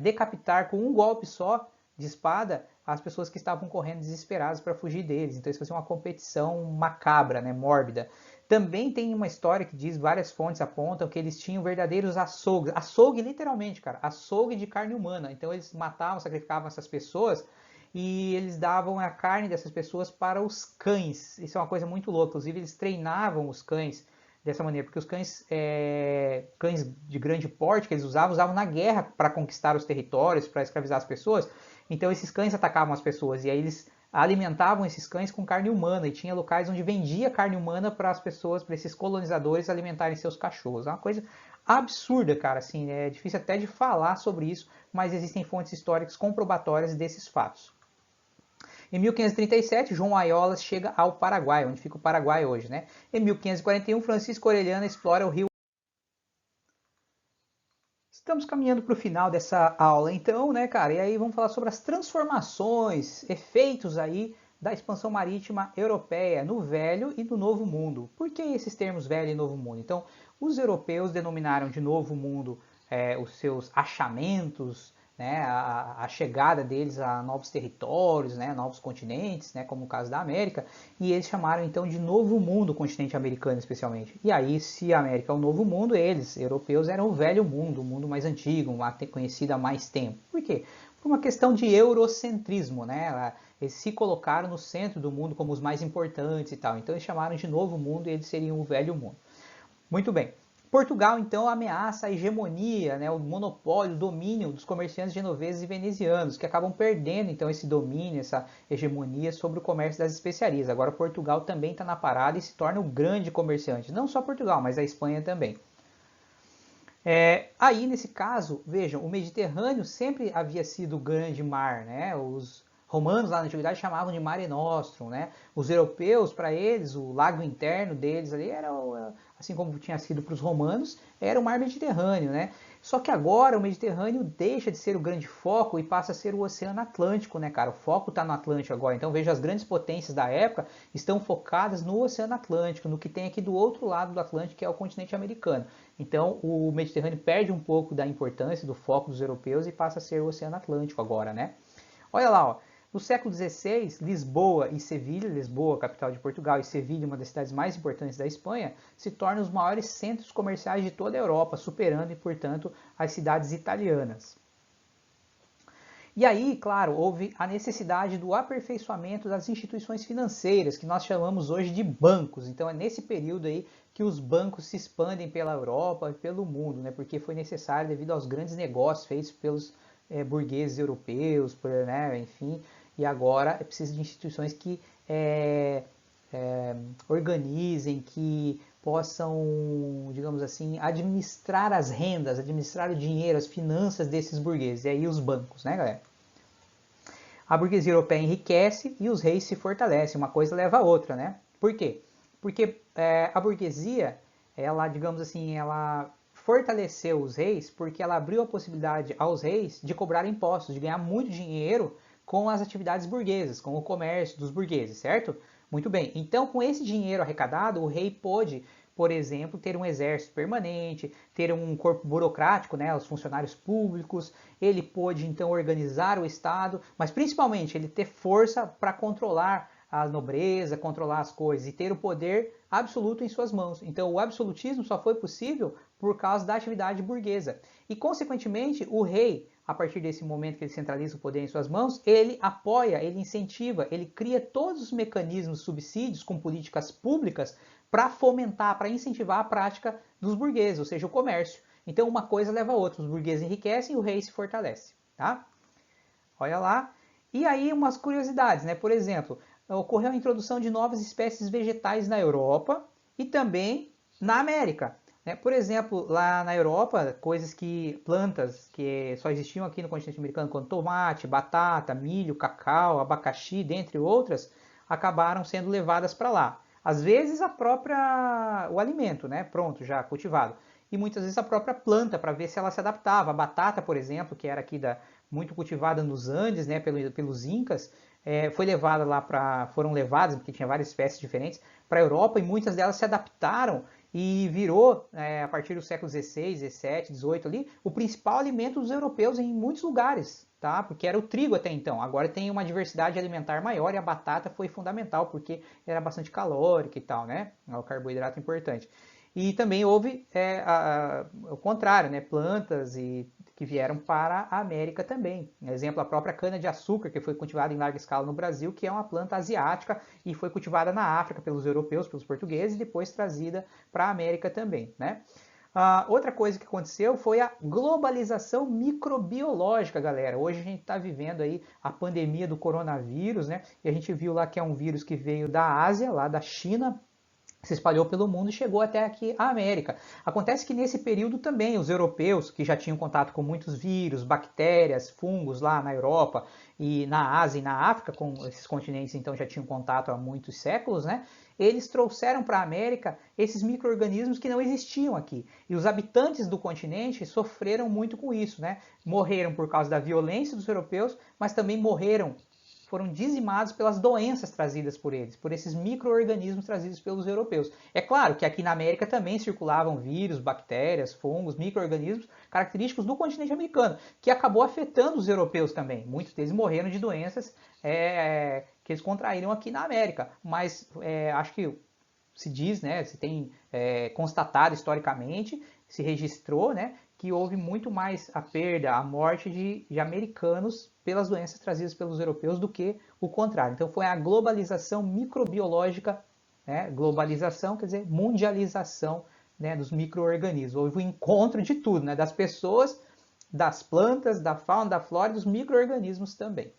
decapitar com um golpe só de espada as pessoas que estavam correndo desesperadas para fugir deles. Então eles faziam uma competição macabra, né, mórbida. Também tem uma história que diz, várias fontes apontam que eles tinham verdadeiros açougues, açougue literalmente, cara, açougue de carne humana. Então eles matavam, sacrificavam essas pessoas e eles davam a carne dessas pessoas para os cães. Isso é uma coisa muito louca. Inclusive eles treinavam os cães dessa maneira, porque os cães, cães de grande porte que eles usavam na guerra para conquistar os territórios, para escravizar as pessoas. Então esses cães atacavam as pessoas e aí eles alimentavam esses cães com carne humana e tinha locais onde vendia carne humana para as pessoas, para esses colonizadores alimentarem seus cachorros. É uma coisa absurda, cara, assim, é difícil até de falar sobre isso, mas existem fontes históricas comprobatórias desses fatos. Em 1537, João Aiolas chega ao Paraguai, onde fica o Paraguai hoje, né? Em 1541, Francisco Orellana explora o rio. Estamos caminhando para o final dessa aula, então, né, cara? E aí vamos falar sobre as transformações, efeitos aí da expansão marítima europeia no Velho e no Novo Mundo. Por que esses termos Velho e Novo Mundo? Então, os europeus denominaram de Novo Mundo os seus achamentos, né, a chegada deles a novos territórios, né, novos continentes, né, como o caso da América, e eles chamaram então de Novo Mundo o continente americano especialmente. E aí, se a América é o Novo Mundo, eles, europeus, eram o Velho Mundo, o mundo mais antigo, conhecido há mais tempo. Por quê? Por uma questão de eurocentrismo, né? Eles se colocaram no centro do mundo como os mais importantes e tal. Então eles chamaram de Novo Mundo e eles seriam o Velho Mundo. Muito bem. Portugal, então, ameaça a hegemonia, né, o monopólio, o domínio dos comerciantes genoveses e venezianos, que acabam perdendo, então, esse domínio, essa hegemonia sobre o comércio das especiarias. Agora, Portugal também está na parada e se torna um grande comerciante. Não só Portugal, mas a Espanha também. Aí, nesse caso, vejam, o Mediterrâneo sempre havia sido o grande mar, né? Os romanos lá na antiguidade chamavam de Mare Nostrum, né? Os europeus, para eles, o lago interno deles ali era, assim como tinha sido para os romanos, era o mar Mediterrâneo, né? Só que agora o Mediterrâneo deixa de ser o grande foco e passa a ser o Oceano Atlântico, né, cara? O foco está no Atlântico agora. Então veja, as grandes potências da época estão focadas no Oceano Atlântico, no que tem aqui do outro lado do Atlântico, que é o continente americano. Então o Mediterrâneo perde um pouco da importância, do foco dos europeus e passa a ser o Oceano Atlântico agora, né? Olha lá, ó. No século XVI, Lisboa e Sevilha, Lisboa, capital de Portugal, e Sevilha, uma das cidades mais importantes da Espanha, se tornam os maiores centros comerciais de toda a Europa, superando, portanto, as cidades italianas. E aí, claro, houve a necessidade do aperfeiçoamento das instituições financeiras, que nós chamamos hoje de bancos. Então é nesse período aí que os bancos se expandem pela Europa e pelo mundo, né? Porque foi necessário devido aos grandes negócios feitos pelos burgueses europeus, né? Enfim, e agora é preciso de instituições que organizem, que possam, digamos assim, administrar as rendas, administrar o dinheiro, as finanças desses burgueses, e aí os bancos, né, galera? A burguesia europeia enriquece e os reis se fortalecem, uma coisa leva a outra, né? Por quê? Porque a burguesia, ela, digamos assim, ela fortaleceu os reis porque ela abriu a possibilidade aos reis de cobrar impostos, de ganhar muito dinheiro com as atividades burguesas, com o comércio dos burgueses, certo? Muito bem. Então, com esse dinheiro arrecadado, o rei pôde, por exemplo, ter um exército permanente, ter um corpo burocrático, né, os funcionários públicos, ele pôde então organizar o Estado, mas principalmente ele ter força para controlar a nobreza, controlar as coisas e ter o poder absoluto em suas mãos. Então o absolutismo só foi possível por causa da atividade burguesa. E consequentemente o rei, a partir desse momento que ele centraliza o poder em suas mãos, ele apoia, ele incentiva, ele cria todos os mecanismos, subsídios com políticas públicas para fomentar, para incentivar a prática dos burgueses, ou seja, o comércio. Então uma coisa leva a outra, os burgueses enriquecem e o rei se fortalece, tá? Olha lá. E aí umas curiosidades, né? Por exemplo, ocorreu a introdução de novas espécies vegetais na Europa e também na América. Né? Por exemplo, lá na Europa, plantas que só existiam aqui no continente americano, como tomate, batata, milho, cacau, abacaxi, dentre outras, acabaram sendo levadas para lá. Às vezes o alimento, né? Pronto, já cultivado. E muitas vezes a própria planta, para ver se ela se adaptava. A batata, por exemplo, que era aqui muito cultivada nos Andes, né, pelos Incas, foram levadas, porque tinha várias espécies diferentes, para a Europa e muitas delas se adaptaram e virou, a partir do século XVI, XVII, XVIII ali, o principal alimento dos europeus em muitos lugares, tá? Porque era o trigo até então. Agora tem uma diversidade alimentar maior e a batata foi fundamental porque era bastante calórica e tal, né? O carboidrato importante. E também houve o contrário, né? Plantas que vieram para a América também. Exemplo, a própria cana-de-açúcar, que foi cultivada em larga escala no Brasil, que é uma planta asiática e foi cultivada na África pelos europeus, pelos portugueses, e depois trazida para a América também, né? Outra coisa que aconteceu foi a globalização microbiológica, galera. Hoje a gente está vivendo aí a pandemia do coronavírus, né? E a gente viu lá que é um vírus que veio da Ásia, lá da China, se espalhou pelo mundo e chegou até aqui a América. Acontece que nesse período também os europeus, que já tinham contato com muitos vírus, bactérias, fungos lá na Europa e na Ásia e na África, com esses continentes então já tinham contato há muitos séculos, né? Eles trouxeram para a América esses micro-organismos que não existiam aqui. E os habitantes do continente sofreram muito com isso, né? Morreram por causa da violência dos europeus, mas também foram dizimados pelas doenças trazidas por eles, por esses micro-organismos trazidos pelos europeus. É claro que aqui na América também circulavam vírus, bactérias, fungos, micro-organismos característicos do continente americano, que acabou afetando os europeus também. Muitos deles morreram de doenças que eles contraíram aqui na América. Mas acho que se diz, né, se tem constatado historicamente, se registrou, né, que houve muito mais a perda, a morte de americanos pelas doenças trazidas pelos europeus do que o contrário. Então foi a globalização microbiológica, né, globalização quer dizer mundialização, né, dos micro-organismos. Houve um encontro de tudo, né, das pessoas, das plantas, da fauna, da flora e dos micro-organismos também.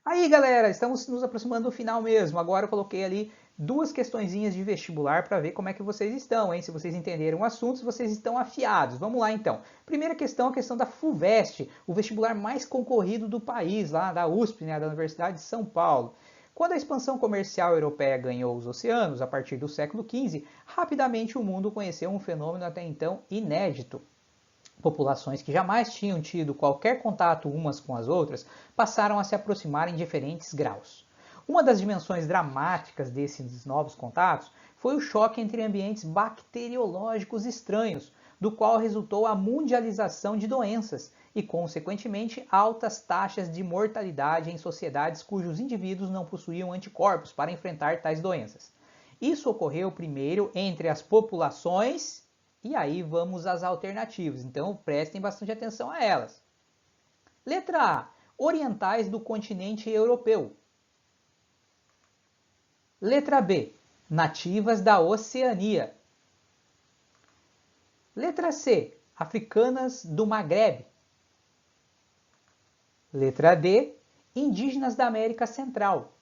Aí, galera, estamos nos aproximando do final mesmo. Agora eu coloquei ali duas questõezinhas de vestibular para ver como é que vocês estão, hein? Se vocês entenderam o assunto, se vocês estão afiados. Vamos lá, então. Primeira questão, a questão da FUVEST, o vestibular mais concorrido do país, lá da USP, né, da Universidade de São Paulo. Quando a expansão comercial europeia ganhou os oceanos, a partir do século XV, rapidamente o mundo conheceu um fenômeno até então inédito. Populações que jamais tinham tido qualquer contato umas com as outras passaram a se aproximar em diferentes graus. Uma das dimensões dramáticas desses novos contatos foi o choque entre ambientes bacteriológicos estranhos, do qual resultou a mundialização de doenças e, consequentemente, altas taxas de mortalidade em sociedades cujos indivíduos não possuíam anticorpos para enfrentar tais doenças. Isso ocorreu primeiro entre as populações. E aí vamos às alternativas, então prestem bastante atenção a elas. Letra A, orientais do continente europeu. Letra B, nativas da Oceania. Letra C, africanas do Maghreb. Letra D, indígenas da América Central.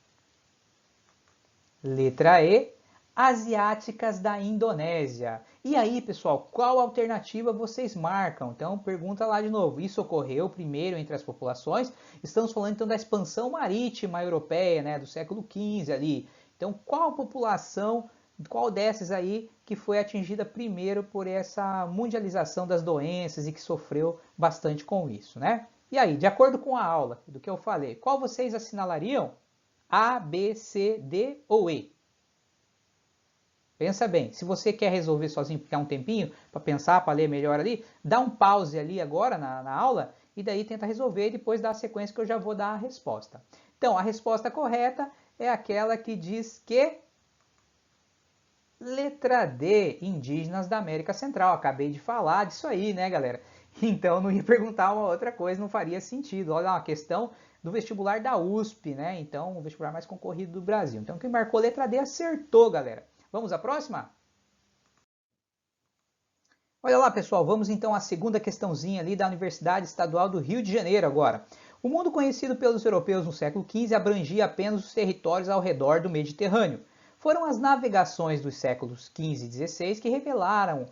Letra E, asiáticas da Indonésia. E aí, pessoal, qual alternativa vocês marcam? Então, pergunta lá de novo. Isso ocorreu primeiro entre as populações? Estamos falando então da expansão marítima europeia, né, do século XV ali. Então, qual população, qual dessas aí que foi atingida primeiro por essa mundialização das doenças e que sofreu bastante com isso, né? E aí, de acordo com a aula do que eu falei, qual vocês assinalariam? A, B, C, D ou E? Pensa bem, se você quer resolver sozinho, quer um tempinho para pensar, para ler melhor ali, dá um pause ali agora na aula e daí tenta resolver e depois dá a sequência que eu já vou dar a resposta. Então, a resposta correta é aquela que diz que letra D, indígenas da América Central. Acabei de falar disso aí, né, galera? Então, não ia perguntar uma outra coisa, não faria sentido. Olha, uma questão do vestibular da USP, né? Então, o vestibular mais concorrido do Brasil. Então, quem marcou letra D acertou, galera. Vamos à próxima? Olha lá, pessoal, vamos então à segunda questãozinha ali da Universidade Estadual do Rio de Janeiro agora. O mundo conhecido pelos europeus no século XV abrangia apenas os territórios ao redor do Mediterrâneo. Foram as navegações dos séculos XV e XVI que revelaram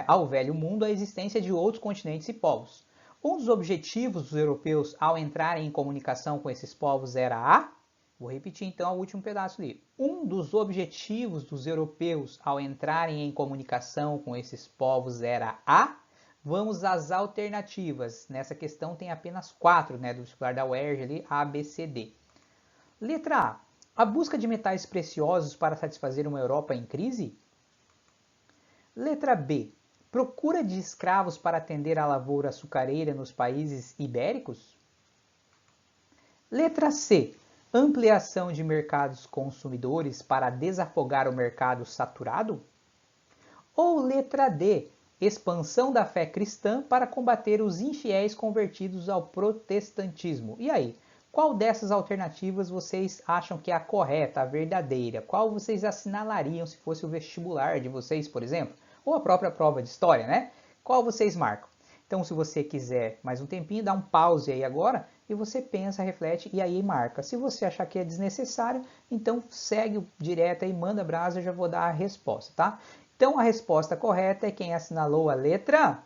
ao Velho Mundo a existência de outros continentes e povos. Um dos objetivos dos europeus ao entrarem em comunicação com esses povos era a... Vou repetir então o último pedaço ali. Um dos objetivos dos europeus ao entrarem em comunicação com esses povos era a... Vamos às alternativas. Nessa questão tem apenas 4, né, do vestibular da UERJ ali, A, B, C, D. Letra A. A busca de metais preciosos para satisfazer uma Europa em crise? Letra B. Procura de escravos para atender à lavoura açucareira nos países ibéricos? Letra C. Ampliação de mercados consumidores para desafogar o mercado saturado? Ou letra D. Expansão da fé cristã para combater os infiéis convertidos ao protestantismo? E aí? Qual dessas alternativas vocês acham que é a correta, a verdadeira? Qual vocês assinalariam se fosse o vestibular de vocês, por exemplo? Ou a própria prova de história, né? Qual vocês marcam? Então, se você quiser mais um tempinho, dá um pause aí agora e você pensa, reflete e aí marca. Se você achar que é desnecessário, então segue direto aí, manda brasa, eu já vou dar a resposta, tá? Então, a resposta correta é quem assinalou a letra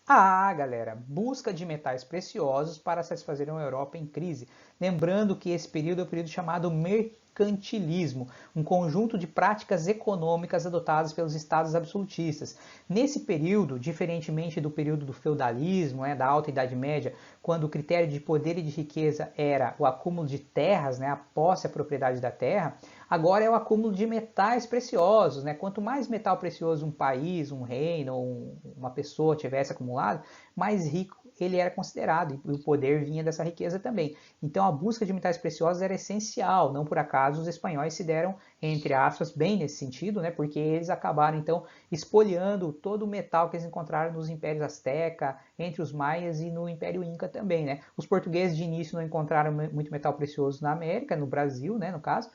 A, galera. Busca de metais preciosos para satisfazer uma Europa em crise. Lembrando que esse período é o período chamado mercantilismo, um conjunto de práticas econômicas adotadas pelos estados absolutistas. Nesse período, diferentemente do período do feudalismo, da Alta Idade Média, quando o critério de poder e de riqueza era o acúmulo de terras, a posse e a propriedade da terra, agora é o acúmulo de metais preciosos. Quanto mais metal precioso um país, um reino ou uma pessoa tivesse acumulado, mais rico ele era considerado e o poder vinha dessa riqueza também. Então a busca de metais preciosos era essencial, não por acaso os espanhóis se deram, entre aspas, bem nesse sentido, porque eles acabaram então espoliando todo o metal que eles encontraram nos impérios Azteca, entre os maias e no Império Inca também. Os portugueses de início não encontraram muito metal precioso na América, no Brasil, no caso,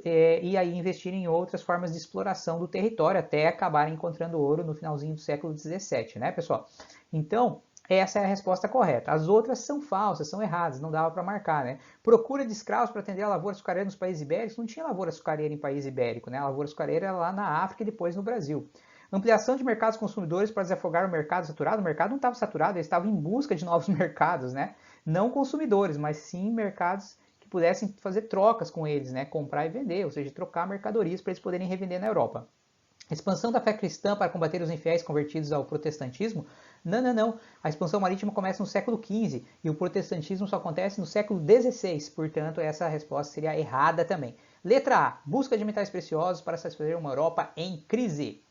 e aí investiram em outras formas de exploração do território até acabarem encontrando ouro no finalzinho do século XVII, pessoal? Então, essa é a resposta correta. As outras são falsas, são erradas, não dava para marcar, Procura de escravos para atender a lavoura açucareira nos países ibéricos. Não tinha lavoura açucareira em país ibérico, A lavoura açucareira era lá na África e depois no Brasil. Ampliação de mercados consumidores para desafogar o mercado saturado. O mercado não estava saturado, eles estavam em busca de novos mercados, Não consumidores, mas sim mercados que pudessem fazer trocas com eles, Comprar e vender, ou seja, trocar mercadorias para eles poderem revender na Europa. Expansão da fé cristã para combater os infiéis convertidos ao protestantismo? Não. A expansão marítima começa no século XV e o protestantismo só acontece no século XVI. Portanto, essa resposta seria errada também. Letra A. Busca de metais preciosos para satisfazer uma Europa em crise.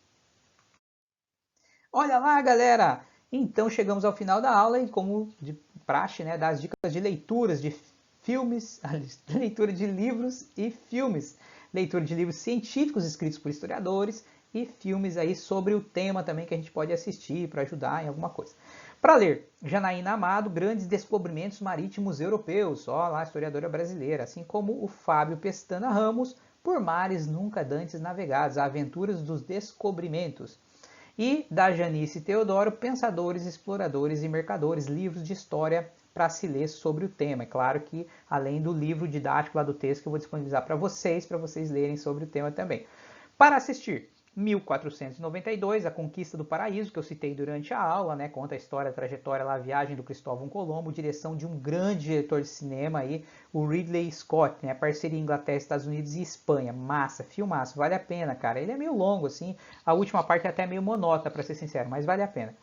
Olha lá, galera! Então chegamos ao final da aula e, como de praxe, das dicas de leituras de filmes, leitura de livros e filmes. Leitura de livros científicos escritos por historiadores e filmes aí sobre o tema também que a gente pode assistir para ajudar em alguma coisa. Para ler, Janaína Amado, Grandes Descobrimentos Marítimos Europeus, lá, historiadora brasileira, assim como o Fábio Pestana Ramos, Por Mares Nunca Dantes Navegados, Aventuras dos Descobrimentos. E da Janice Teodoro, Pensadores, Exploradores e Mercadores, livros de história para se ler sobre o tema. É claro que além do livro didático lá do texto que eu vou disponibilizar para vocês lerem sobre o tema também. Para assistir, 1492, A Conquista do Paraíso, que eu citei durante a aula, né? Conta a história, a trajetória lá, a viagem do Cristóvão Colombo, direção de um grande diretor de cinema aí, o Ridley Scott, né? Parceria Inglaterra, Estados Unidos e Espanha. Massa, filmaço, vale a pena, cara. Ele é meio longo, assim, a última parte é até meio monótona, para ser sincero, mas vale a pena.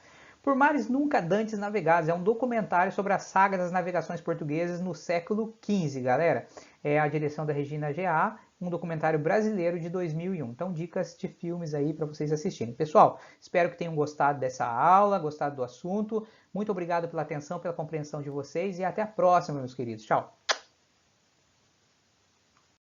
Por Mares Nunca Dantes Navegados, é um documentário sobre a saga das navegações portuguesas no século XV, galera. É a direção da Regina Geá, um documentário brasileiro de 2001. Então, dicas de filmes aí para vocês assistirem. Pessoal, espero que tenham gostado dessa aula, gostado do assunto. Muito obrigado pela atenção, pela compreensão de vocês e até a próxima, meus queridos. Tchau!